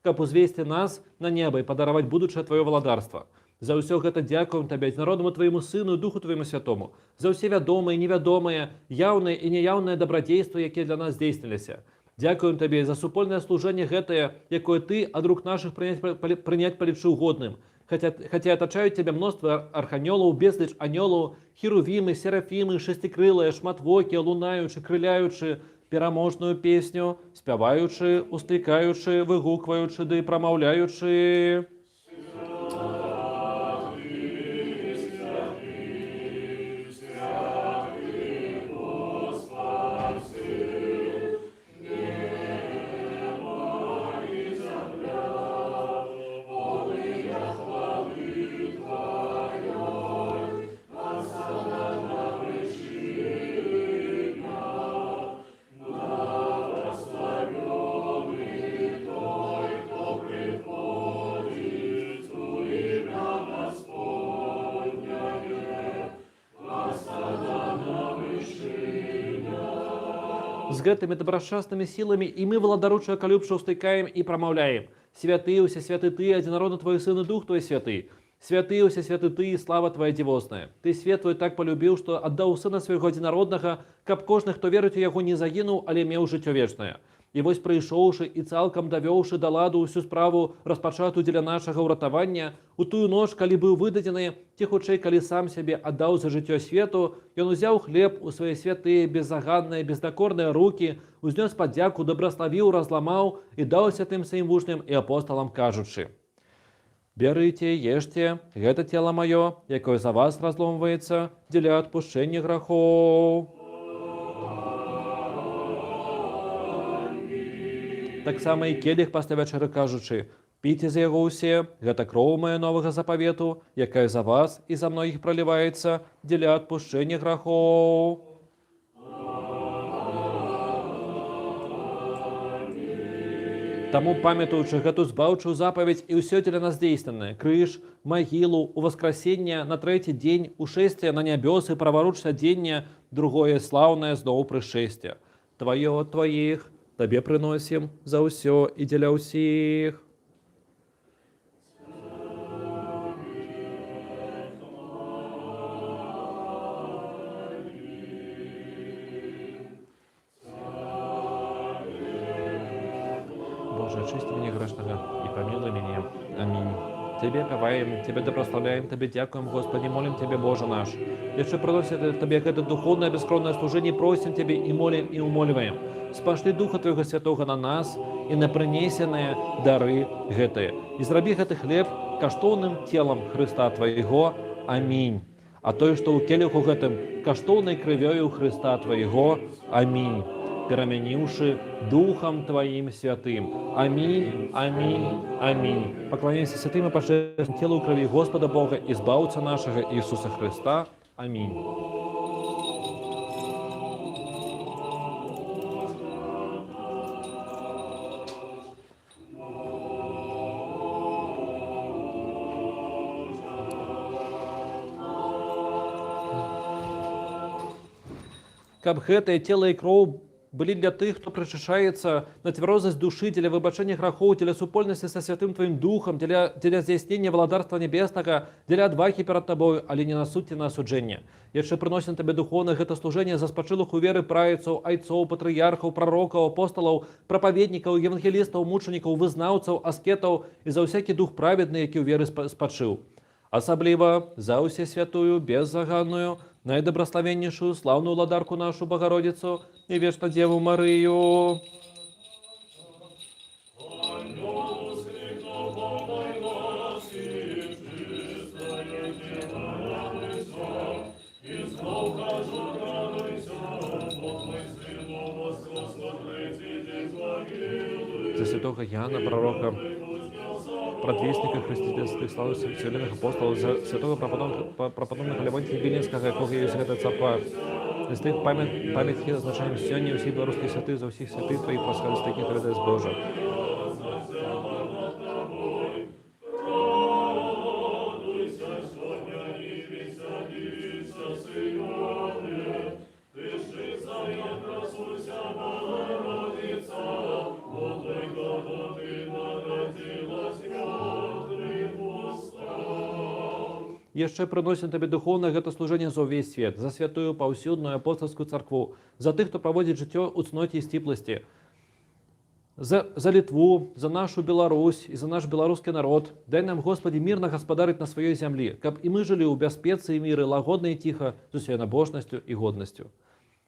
каб узвесці нас на неба і падараваць будучае Твоё валадарства. За ўсё гэта дзякуем Табе, адзінароднаму Твоему Сыну і Духу Твоему Святому, за ўсе вядомыя і невядомыя, яўныя і неяўныя дабрадзействы, якія для нас здзейсніліся. Дзякуем Табе за супольнае служэнне гэтае, якое Ты ад рук нашых прыняць палічыў годным. Хотя оточают Тебя множество арханёлаў, безліч анёлаў, херувімы, серафімы, шестикрылыя, шматвокія, лунаючы, крыляючы, пераможную песню, спяваючы, устрыкаючы, выгукваючы ды прамаўляючы. З гэтымі добрашчаснымі сіламі і мы, валадару чалавекалюбча, устыкаем і прамаўляем. Святы, усе святы Ты, адзінародны Твой Сын і Дух Твой святы. Святы, усе святы Ты, і слава Твоя дзівосная. Ты свет Твой так полюбіў, што аддаў Сына свайго адзінароднага, каб кожны, хто верыць у Яго, не загінуў, але меў жыццё вечнае. І вось прыйшоўшы і цалкам давёўшы да ладу ўсю справу, распачатую дзеля нашага ўратавання, у тую ноч, калі быў выдадзены, ці хутчэй, калі сам сябе аддаў за жыццё свету, ён узяў хлеб у свае святыя, беззаганныя, бездакорныя рукі, узнёс падзяку, добраславіў, разламаў і даў святым сваім вучням і апосталам, кажучы: «Бярыце, ешце, гэта цела маё, якое за вас разломваецца дзеля адпушчэння грахоў». Таксама і келіх пасля вячэры, кажучы: «Піце з яго ўсе, гэта кроў мая новага запавету, якая за вас і за многіх проліваецца дзеля адпушчэння грахоў». Таму, памятаючы гэту збаўчую запаведь і ўсё дзеля нас дзейсненае, крыж, магілу, уваскрасення на трэці дзень, ушэсце на нябёсы, праваруч сядзення, другое слаўнае зноў прышэсце. Тваё ад Тваіх, Табе прыносім за ўсё і дзеля ўсіх. Боже, очисти меня грешного и помилуй меня. Аминь. Тебе певаем, Тебе доброславляем, Тебе дякуем, Господи, молим Тебе, Боже наш. Еще приносим Тебе это духовное бескровное служение, просим Тебе и молим, и умоливаем. Спошли Духа Твоего Святого на нас и на принесенные дары гэтые. И зраби гэты хлеб каштоўным телом Христа Твоего. Аминь. А той, что у келиху гэтым каштоўнай крывёю Христа Твоего. Аминь. Перамяніўшы Духом Твоим Святым. Аминь, аминь, аминь. Поклоняйся святым и пожертвуем телу и крови Господа Бога, избавца нашего Иисуса Христа. Аминь. Каб гэтае тело и кроў были для тых, кто причащается на тверозость души, для выбачения грехов, для супольности со Святым Твоим Духом, для здзейснення владарства небесного, для адвагі перед Тобою, але не на судці на осуджение. Яшчэ прыносім Табе духовное гэта служение за спачылых у веры прайцаў, айцоў, патрыярхаў, пророкаў, апостолаў, прапаведнікаў, евангелістаў, мучанікаў, вызнаўцаў, аскетаў і за ўсякі дух праведны, які ў веры спачыў. Асабліва за ўсе святую, беззаганную, найдоброславеннейшую, славную владарку нашу Богородицу и вечно Деву Марию. За святого Иоанна, пророка, предвестника христианских славных священных апостолов, за святого преподобного Левонтия Виленского, якого є свята церква. З тих пам'ятки означаємо сьогодні всі белорусські святи, за всіх святих Твоїх прославити таких людей з Божа. Яшчэ прыносім табе духоўнае гэта служэнне за ўвесь свет, за святую паўсюдную апостольскую царкву, за тых, хто праводзіць жыццё ў цноце і сціпласці, за Літву, за нашу Беларусь і за наш беларускі народ. Дай нам, Господі, мірна гаспадарыць на сваёй зямлі, каб і мы жылі ў бяспецы і міры, лагодна і ціха, з усёй набожнасцю і годнасцю.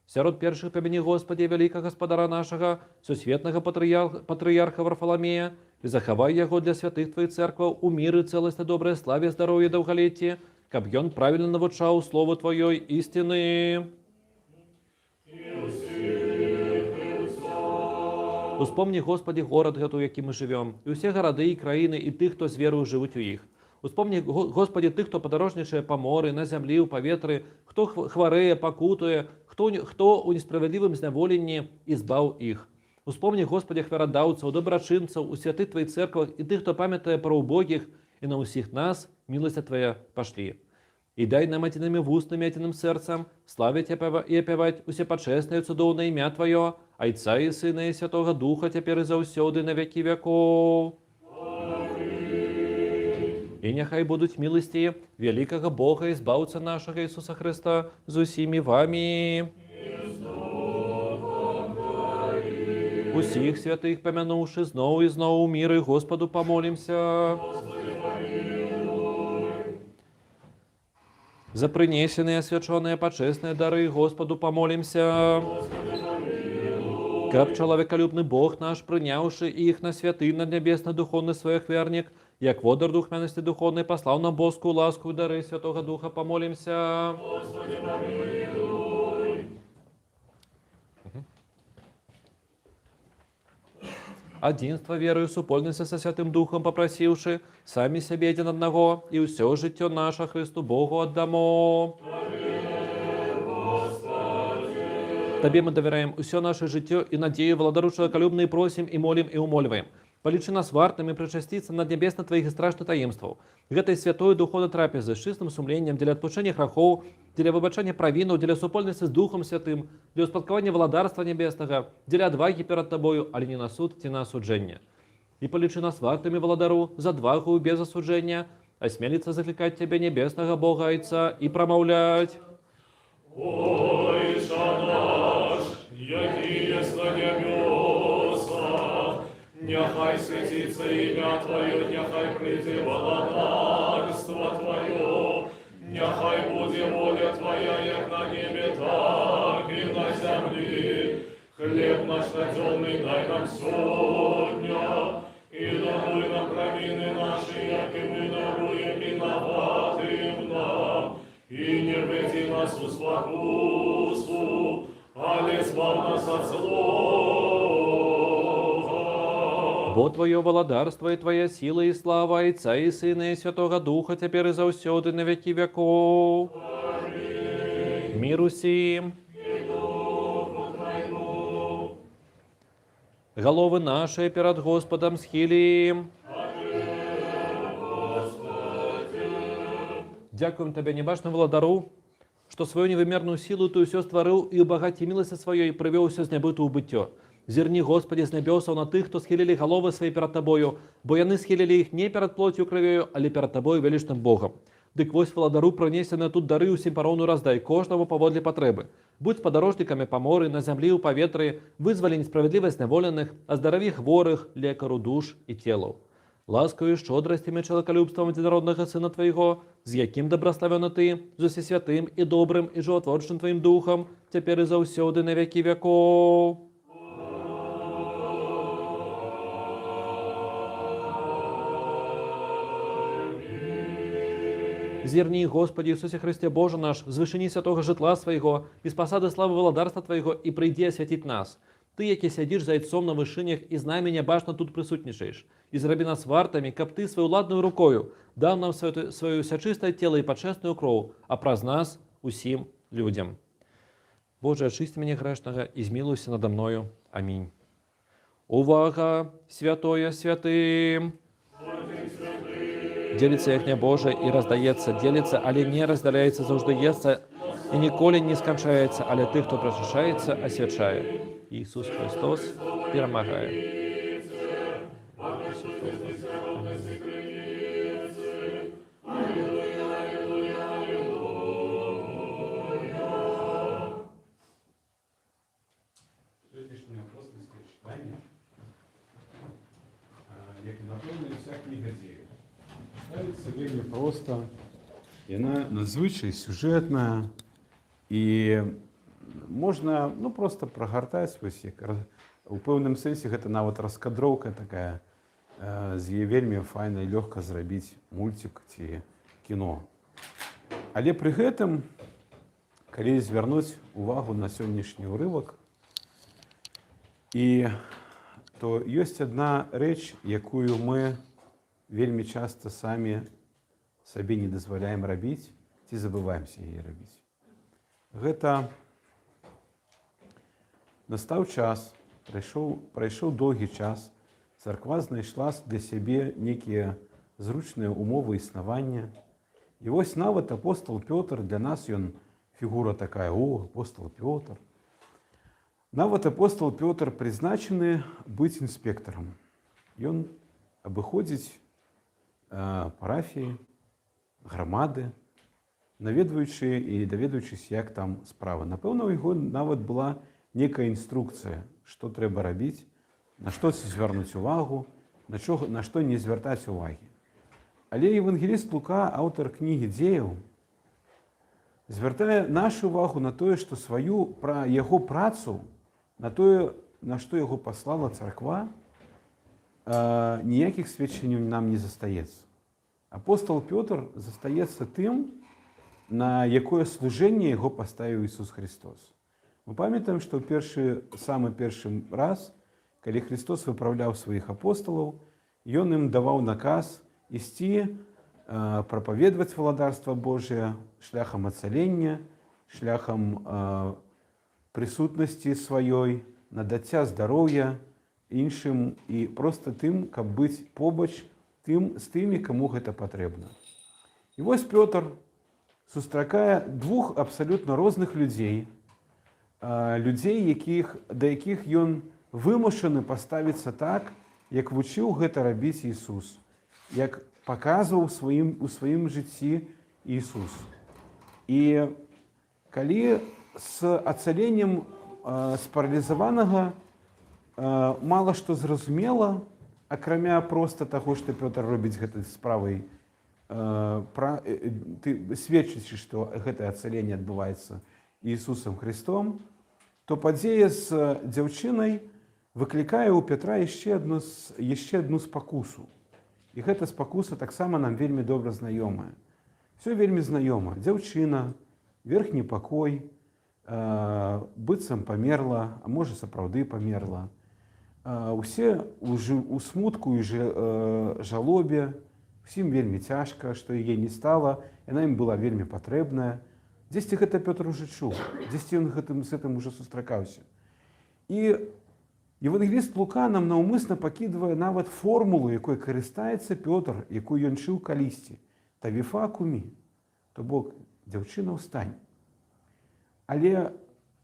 Сярод першых памяні, Господі, вялікага гаспадара нашага, сусветнага патрыярха Варфаламея, і захавай яго для святых тваіх цэркваў у міры, цэласнай, добрай славе, здароўі, даўгалецці, каб ён правільна навучаў слову тваёй істины. Успомні, Господі, горад гэты, у якім мы жывём, і ўсе гарады і краіны, і тых, хто з верою жывуць у іх. Успомні, Господі, тых, хто падарожнічае па моры, на зямлі, ў паветры, хто хварэе, пакутуе, хто ў несправядлівым зняволенні, і збаў іх. Успомні, Господі, хварадаўцаў, добрачынцаў, у святых тваіх цэрквах і тых, хто памятае пра убогіх, і на ўсіх нас міласць твая пашлі. І дай нам адзінымі вуснамі, адзіным сэрцам славіць і апяваць усе пачэснае цудоўнае імя Тваё, Айца і Сына і Святога Духа, цяпер і заўсёды на вякі вякоў. І няхай будуць міласці вялікага Бога і збаўца нашага Ісуса Хрыста з усімі вамі. Усіх святых памянуўшы зноў і зноў у міры, Господу памолімся. За прынесеныя асвячоныя пачэсныя дары Господу памолімся. Каб чалавекалюбны Бог наш, прыняўшы іх на святы, на нябесны духоўны свой ахвернік, як водар духмянасці духоўнай, паслаў нам боскую ласку і дары Святога Духа памолімся. Адзінства верою, супольнасці са Святым Духом папрасіўшы, самі сябе адзін аднаго, і ўсё жыццё наша Христу Богу аддамо. Табе мы давяраем усё наше жыццё і надзею, валадару чалавекалюбны, просім і молім і умольваем. Палічы нас вартымі прычасціцца над нябесна тваіх і страшных таемстваў. Гэтай святой духоўнай трапезы з чыстым сумленнем дзеля адпушчэння грахоў, дзеля выбачання правінаў, дзеля супольнасці з Духом Святым, для ўспадкавання валадарства нябеснага, дзеля адвагі перад табою, але не на суд ці на асуджэнне. І палічы нас вартымі, валадару, з адвагою без асуджэння, асмеліцца заклікаць цябе, нябеснага Бога Айца, і прамаўляць: Ойче наш, які єсть на небесах, няхай святиться ім'я Твоє, няхай прийде владарство Твоє, няхай буде воля Твоя, як на небі, так і на землі. Хліб наш надземний дай нам сьогодні, і даруй нам провини наші, як і ми даруємо винуватим нам. І не введи нас у спокусу, але збав нас от злого. Бо Твоє валадарство і Твоя сила і слава Айца і Сина і Святого Духа, цяпер і заўсёды на вякі вякоў. Мір усім. Головы наши перед Господом схилим. Дякуем Тебе, небачному владару, што свою невымерную силу Ты ўсё стварыў і ў багаці міласці сваёй прывёў усё з нябыту ў быццё. Зірні, Господі, з нябёсаў на тых, хто схілілі галовы свае перад Табою, бо яны схілілі іх не перад плоцю крывёю, але перад Табою велічным Богом. Дык вось владару прынесены тут дары ўсім пароўну раздай, кожнаму паводле патрэбы. Будь спадарожнікамі па моры, на зямлі, ў паветры, вызвалі несправядлівасць зняволеных, аздараві хворых, лекару душ і целаў. Ласкаю шчодрасцямі чалавекалюбствам адзінароднага Сына Твайго, з якім дабраславёны Ты, з усесвятым і добрым і жыватворчым Тваім Духам, цяпер і заўсёды на вякі вякоў. Зірні, Господі Ісусе Христе Боже наш, з вышыні святога жытла свайго і з пасады славы валадарства Твайго, і прыйдзі асвяціць нас. Ты, які сядзіш за айцом на вышынях і з намі нябачна тут прысутнічаеш, і зрабі нас вартамі, каб Ты сваю ладную рукою даў нам сваё усячыстае цела і пачэсную кроў, а праз нас усім людзям. Боже, ачысці мяне грэшнага і змілуйся надо мною. Амінь. Увага, святое святым! Делится яхня Божия и раздаецца, делится, але не раздаляецца, заўжды ецца і ніколі не сканчаецца, але тых, хто прачышаецца, асвячае. Ісус Христос перамагае. Ця книга дзеяў ставіцца вельмі проста. Яна надзвычай сюжэтная і можна просто прагартаць у пэўным сэнсе гэта нават раскадроўка такая, з яе вельмі файна і лёгка зрабіць мульцік ці кіно. Але пры гэтым, калі звярнуць увагу на сённяшні ўрывак, то ёсць адна рэч, якую мы вельмі часта самі сабе не дазваляем рабіць ці забываемся яе рабіць. Гэта настаў час, прайшоў доўгі час, царква знайшла для сябе нейкія зручныя умовы існавання. І вось нават апостол Пётр, для нас ён фігура такая, апостол Пётр. Нават апостол Пётр прызначаны быць інспектарам. Ён абыходзіць парафіі, грамады, наведваючы і даведваючыся, як там справа. Напэўна, у яго нават была некая інструкцыя, што трэба рабіць, на што звярнуць увагу, на што не звяртаць увагі. Але евангеліст Лука, аўтар кнігі дзеяў, звяртае нашу увагу на тое, што пра яго працу, на тое, на што яго паслала царква, ніякіх сведчанняў нам не застаецца. Апостол Пётр застаецца тым, на якое служэнне яго паставіў Ісус Христос. Мы памятаем, што самы першы раз, калі Христос выпраўляў сваіх апосталаў, ён ім даваў наказ ісці, прапаведваць валадарства Божие шляхам ацалення, шляхам прысутнасці сваёй, надацця здароўя іншым і проста тым, каб быць побач з тымі, каму гэта патрэбна. І вось Пётр сустракае двух абсалютна розных людзей, да якіх ён вымушаны паставіцца так, як вучыў гэта рабіць Ісус, як паказваў у сваім жыцці Ісус. І калі з ацаленнем спаралізаванага мала што зразумела, акрамя проста таго, што Пётр робіць гэтай справай, сведчыць, што гэтае ацаленне адбываецца Ісусам Христом, то падзея з дзяўчынай выклікае ў Петра яшчэ адну спакусу. І гэта спакуса таксама нам вельмі добра знаёмая. Всё вельмі знаёма. Дзяўчына, верхні пакой, быццам памерла, а можа сапраўды памерла. Усе у смутку і жалобе, усім вельмі цяжка, што яе не стала, яна ім была вельмі патрэбная. Дзесьці гэта Пётр ужо чуў, дзесьці ён з гэтым ужо сустракаўся. І евангеліст Лука нам наўмысна пакідвае нават формулу, якой карыстаецца Пётр, якую ён чуў калісьці. Тавіфа кумі, то бок дзяўчына ўстань. Але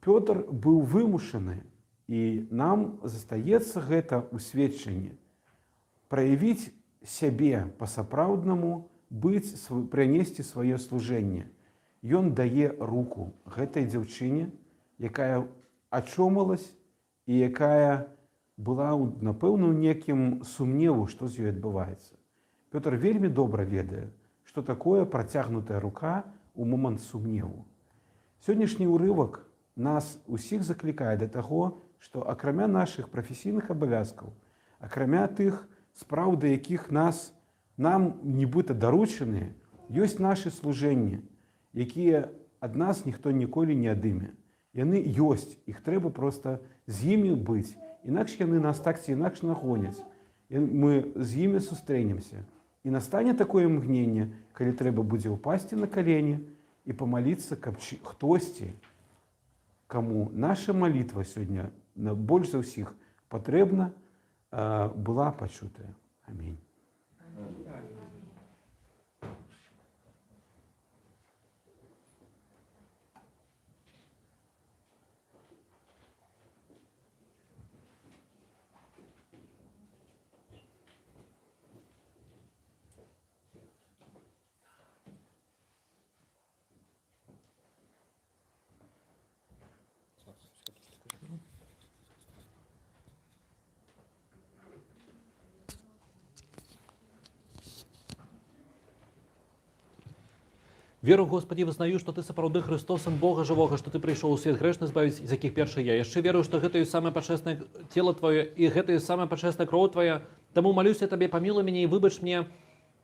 Пётр быў вымушаны, і нам застаецца гэта ў сведчанні. Праявіць сябе па-сапраўднаму, прынесці сваё служэнне. Ён дае руку гэтай дзяўчыне, якая ачомалась і якая была, напэўна, у некім сумневу, што з ёй адбываецца. Пётр вельмі добра ведае, што такое працягнутая рука ў момант сумневу. Сённяшні ўрывак нас усіх заклікае да таго, што акрамя нашых прафесійных абавязкаў, акрамя тых спраў, да якіх нам нібыта даручаныя, ёсць нашы служэнні, якія ад нас ніхто ніколі не адыме. Яны ёсць, іх трэба проста з імі быць. Інакш яны нас так ці інакш нагоняць. Мы з імі сустрэнемся. І настане такое імгненне, калі трэба будзе ўпасці на калені і памаліцца, каб хтосьці, каму наша малітва сёння больш за ўсіх патрэбна, была пачутая. Амінь. Веру, Господи, вызнаю, что Ты сапраўды Христос, Сын Бога Живого, что Ты пришел у свет грешны збавіць, з якіх першы я. Яшчэ верую, што гэта ёсць самае пачэснае тело Твое, і гэта ёсць самая пачэсная кроў Твоя. Таму малюся Табе, памілуй мяне і выбач мне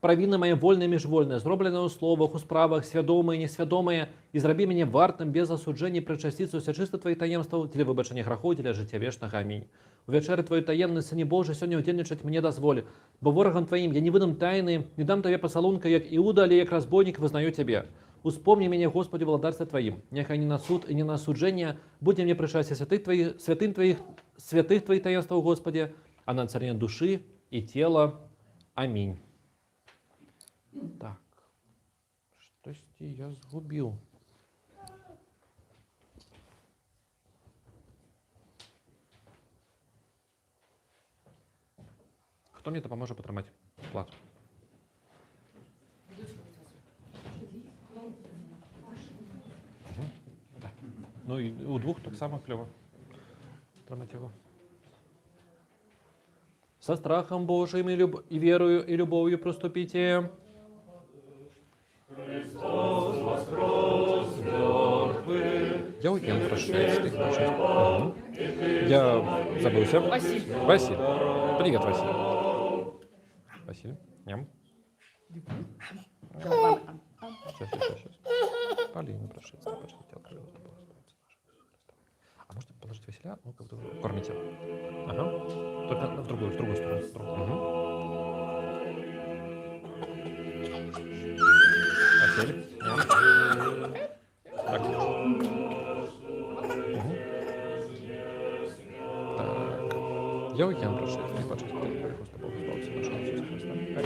правіны мае вольныя і міжвольныя, зробленыя ў словах, у справах, свядомыя, несвядомыя, і зрабі мяне вартым без асуджэння прычасціцца ўся чыста Твоіх таемстваў, дзеля выбачання грахоў, дзеля жыцця вечнага. Амінь. У вячэры Твоей таемнай, Сыне Божий, сёння ўдзельнічаць мне дазволі, бо ворагам Тваім я не выдам тайны, не дам Табе пасалунка, як Іуда, але як разбойнік вызнаю Цябе. Успомни мяне, Господи, в владарстве Твоим, няхай не на суд и не на осуджение, будь мне причастие святых Твоих таинств, Господи, а на царине души и тела. Аминь. Так, что-то я сгубил. Кто мне это поможет потримать плату? Ну і у двох так само кльово. Тримати його. Со страхом Божиим и верою, и любовью приступите. Христос воскрес с мертвых. Я уйдем прошествий. Я забылся. Василий. Василий. Привет, Василий. Василий. Ням. Сейчас. Полина прошествие. А можете положить Василия? Ну, как-то кормите. Ага. Только в другую сторону. Угу. Василий. Ням. Так. Угу. Так. Я уйдем прошествие. Просто Бог избавился нашего Иисуса Христа.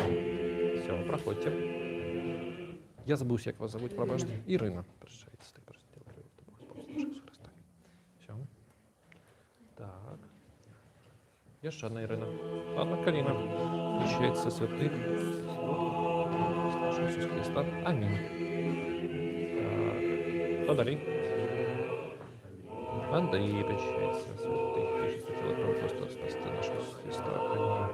Все, проходите. Я забыл, как вас зовут, пробачте. Ирина. Прощайте, ты просто делаешь. Бог избавился нашего Иисуса Христа. Все. Так. Еще одна Ирина. Одна Калина. Прощается святых. Нашего Иисуса Христа. Аминь. Так. Кто далее? Андрей. Прощается святых. Прощается тело крови просто спасти нашего Иисуса Христа. Аминь.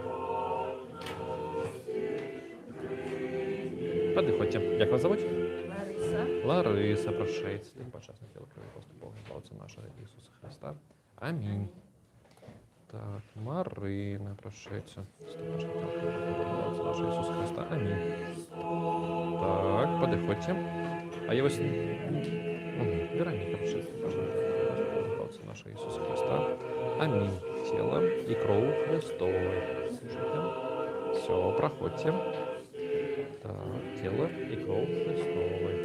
Подыходьте. Як вас зовут? Лариса. Лариса, прощается. Ты почастный тело крови просто Бога избавиться нашего Иисуса Христа. Аминь. Так, Марина, прощается. Нашего Иисуса Христа. Аминь. Так, подыходьте. А я вас... Вероника, прощается. Избавиться нашего Иисуса Христа. Аминь. Тело и кровь Христова. Все, проходьте. Так, тело и кровь Христовой.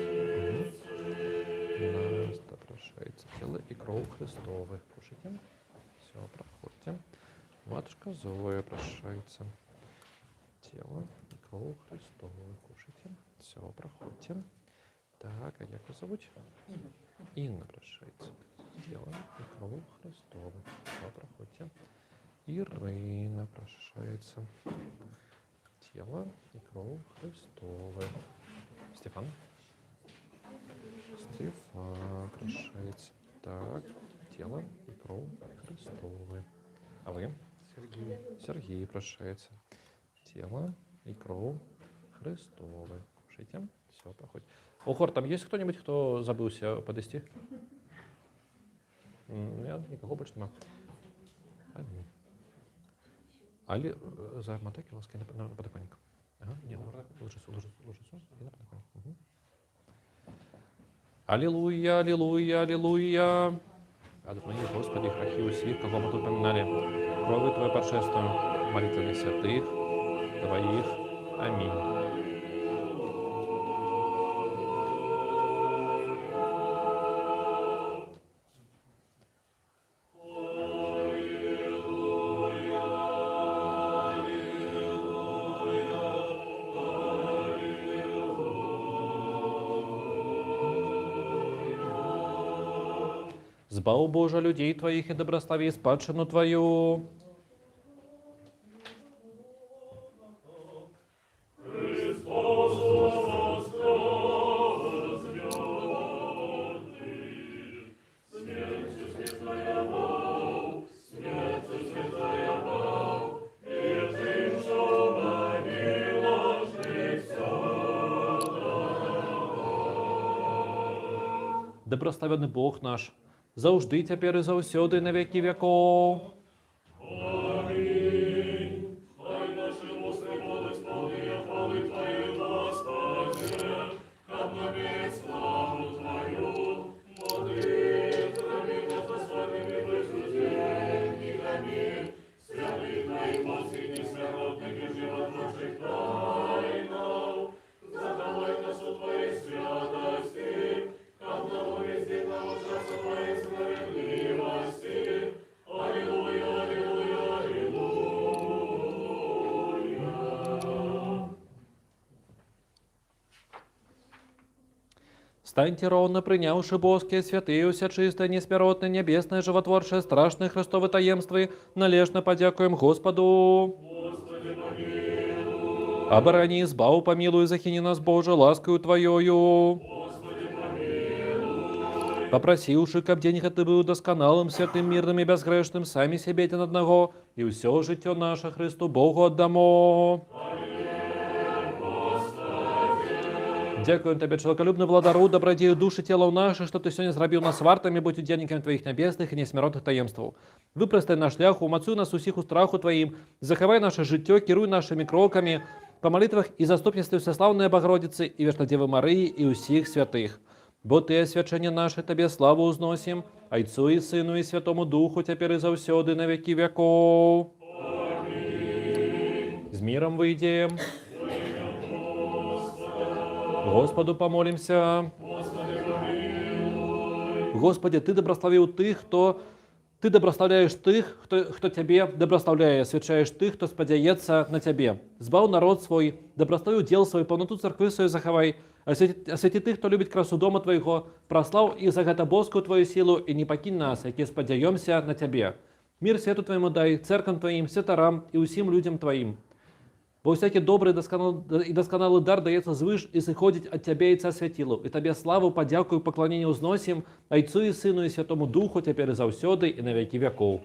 Угу. Настя, прошается. Тело и кровь Христовой. Кушайте. Все, проходите. Матушка Зоя, прошается. Тело и кровь Христовой. Кушайте. Все, проходите. Так, а як вас зовут? Инна, прошается. Тело и кровь Христовой. Все, проходите. Ирина, прошается. Тело и кровь Христовы. Стефан. Стефан прошается. Так, тело и кровь Христовы. А вы? Сергей. Сергей прошается. Тело и кровь Христовы. Кушайте. Все, проходит. Охор, там есть кто-нибудь, кто забылся подвести? Нет, никого больше нема. Али за матеки ласки на подоконник. Ага, ні, ложиться і на подоконник. Угу. Аллилуйя, аллилуйя, аллилуйя. Отмени, Господи, грехи усіх, кого мы тут поминали. Крови Твоей прошествию, молитвами святых Твоих. Аминь. Збав, Боже, людей Твоих и доброслови спадщину Твою. да прославлений Бог наш, завжди, тепер і завсюди, і на віки віков. Аминь. Хай наши уста будут полны хвалы Твоей, Господи, обновить славу Твою, молитвами, благословенными присуждениями, святых Твоих последних смиротных и животворчих тайнов, заховай нас у Твоей святости, одного везде того часа Твоей справедливости. Аллилуйя, аллилуйя, аллилуйя. Станьте ровно, принявши боские, святые, вся чистое, несмиротное, небесное, животворшее, страшное Христовы таемствы, належно подякуем Господу. Господи, помилуй. Оборони, избаву, помилуй, захини нас, Боже, ласкою Твоею. Господи, помилуй. Попроси уши, каб день ты был досконалым, святым, мирным и безгрешным, сами себе один одного, и все житье наше Христу Богу отдамо. Дякуем Тебе, человеколюбный владару, добродею души тела наших, что Ты сегодня зробил нас вартами, будь удельниками Твоих небесных и несмиротных таемств. Выпростай наш ляху, умацуй нас усіх у страху Твоим, заховай наше житье, керуй нашими кроками, по молитвах и заступництве Всеславной Богородицы и Вечно Девы Марии и усіх святых. Бо Ты, освячение наше, Тебе славу узносим, Отцу и Сыну и Святому Духу, теперь и завсёды на веки веков. С миром выйдем. Господу помолимся. Господи, Ты добрословил тых, кто... Ты доброславляешь тых, кто Тебе доброславляє, свячаєш тих, хто сподяється на Тебе. Збав народ свой, добрословив дел свой, повноту церкви свою заховай, освяти тих, хто любить красу дома Твоего, прослав их за гэта боску Твою силу, и не покинь нас, які сподяемся на Тебе. Мир свету Твоему дай, церквам Твоим, святарам и усім людям Твоим. Бо всякий добрый и досконалый дар дается звыш и сыходит от Тебя, Отца Святилу. И Тебе славу, подякую, поклонение узносим, Отцу и Сыну и Святому Духу, теперь и завсёды, и на веки веков.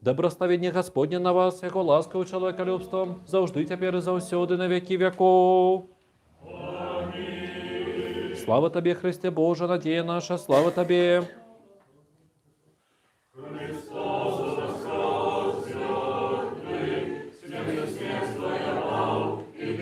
Да благословение Господне на вас, яко ласкою человеколюбством, завжди тепер і завсюди на веки веков. Слава Тебе, Христе Боже, надія наша, слава Тебе. И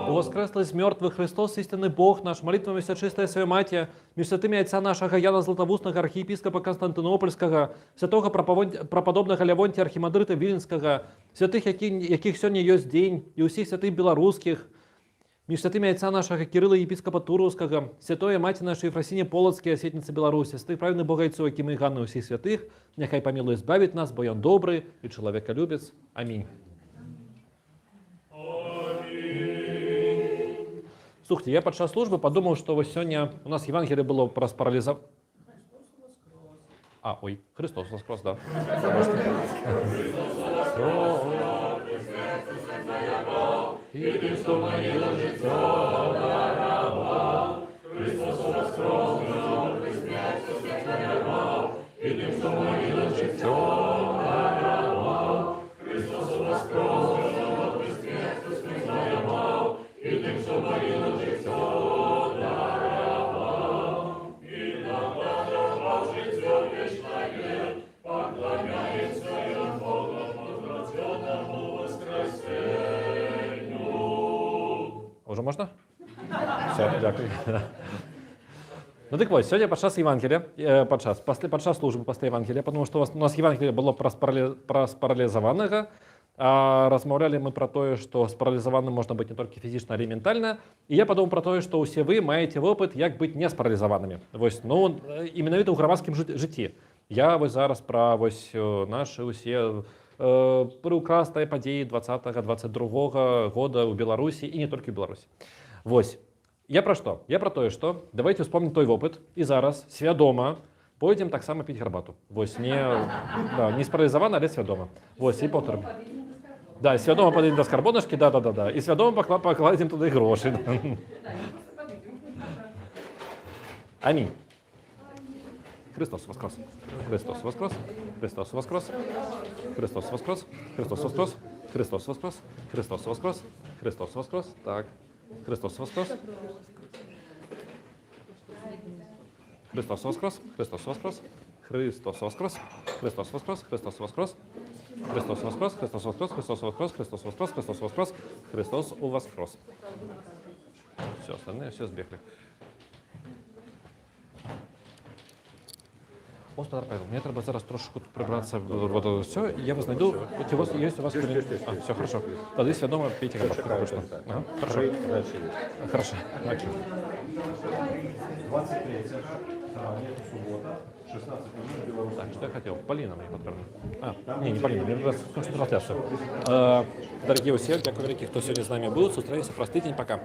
Воскреслый из мертвых Христос, истинный Бог наш, молитвами всечистая Своя Матерь, между святыми отца нашего Яна Златоустного, архиепископа Константинопольского, святого преподобного Левонтия архимандрита Виленского, святых, яких сегодня есть день, и у всех святых белорусских, между святыми отца нашего Кирилла епископа Туровского, святое Мать наша Ефросиния Полоцкая, светница Беларуси, святых праведных Богайцов, Акима и Ганны, у всех святых, нехай помилует избавит нас, бо он добрый и человеколюбец. Аминь. Слухайте, я падчас службы подумал, что вот сегодня у нас Евангелие было про спарализов... Ой, Христос воскрес, да. Уже можно? Все, дякую. Ну так вот, сегодня падчас Евангелия, падчас службы пасля Евангелия, потому что у нас Евангелие было про спарализованного, а размаўлялі мы про то, что спарализованным можно быть не только физично, але и ментально. И я подумал про то, что усе вы маете опыт, як быть не спарализованными. Вось, ну, именавіта ў грамадскім жыцці. Я вось зараз про вось наши усе прыўкрасныя падзеі 20-22 года ў Беларусі и не только ў Беларусі. Вось. Я про что? Я про то, что давайте вспомним той опыт и зараз свядома пойдем так само пить гарбату. Вось, не спаралізавана, але свядома. Вось, и повторим. Да, свядома падаем да скарбонашкі, да. И свядома покладем туды грошы. Аминь. Христос воскрес. Христос воскрес. Христос воскрес. Христос воскрес. Христос воскрес. Христос воскрес. Христос воскрес. Христос воскрес. Так. Христос воскрес. Христос воскрес. Христос воскрес. Христос воскрес. Христос воскрес. Христос воскрес. Христос воскрес. Христос воскрес. Христос воскрес. Христос воскрес. Христос воскрес. Христос воскрес. Все, остальные все сбегли. Господи, Павел, мне треба зараз трошку прибратися в все, я вас знайду, у вас є у вас все, хорошо. Тоді свідомо пійте гарбатку. Ага, хорошо. Хорошо. 23 травня, суббота, 16 минут Беларусь. Так, что я хотел? Полина мне потрібно. Не Полина, мне трансляцию. Дорогие все, дякую великих, кто сегодня с нами был. Сустраиваемся, простый день, пока.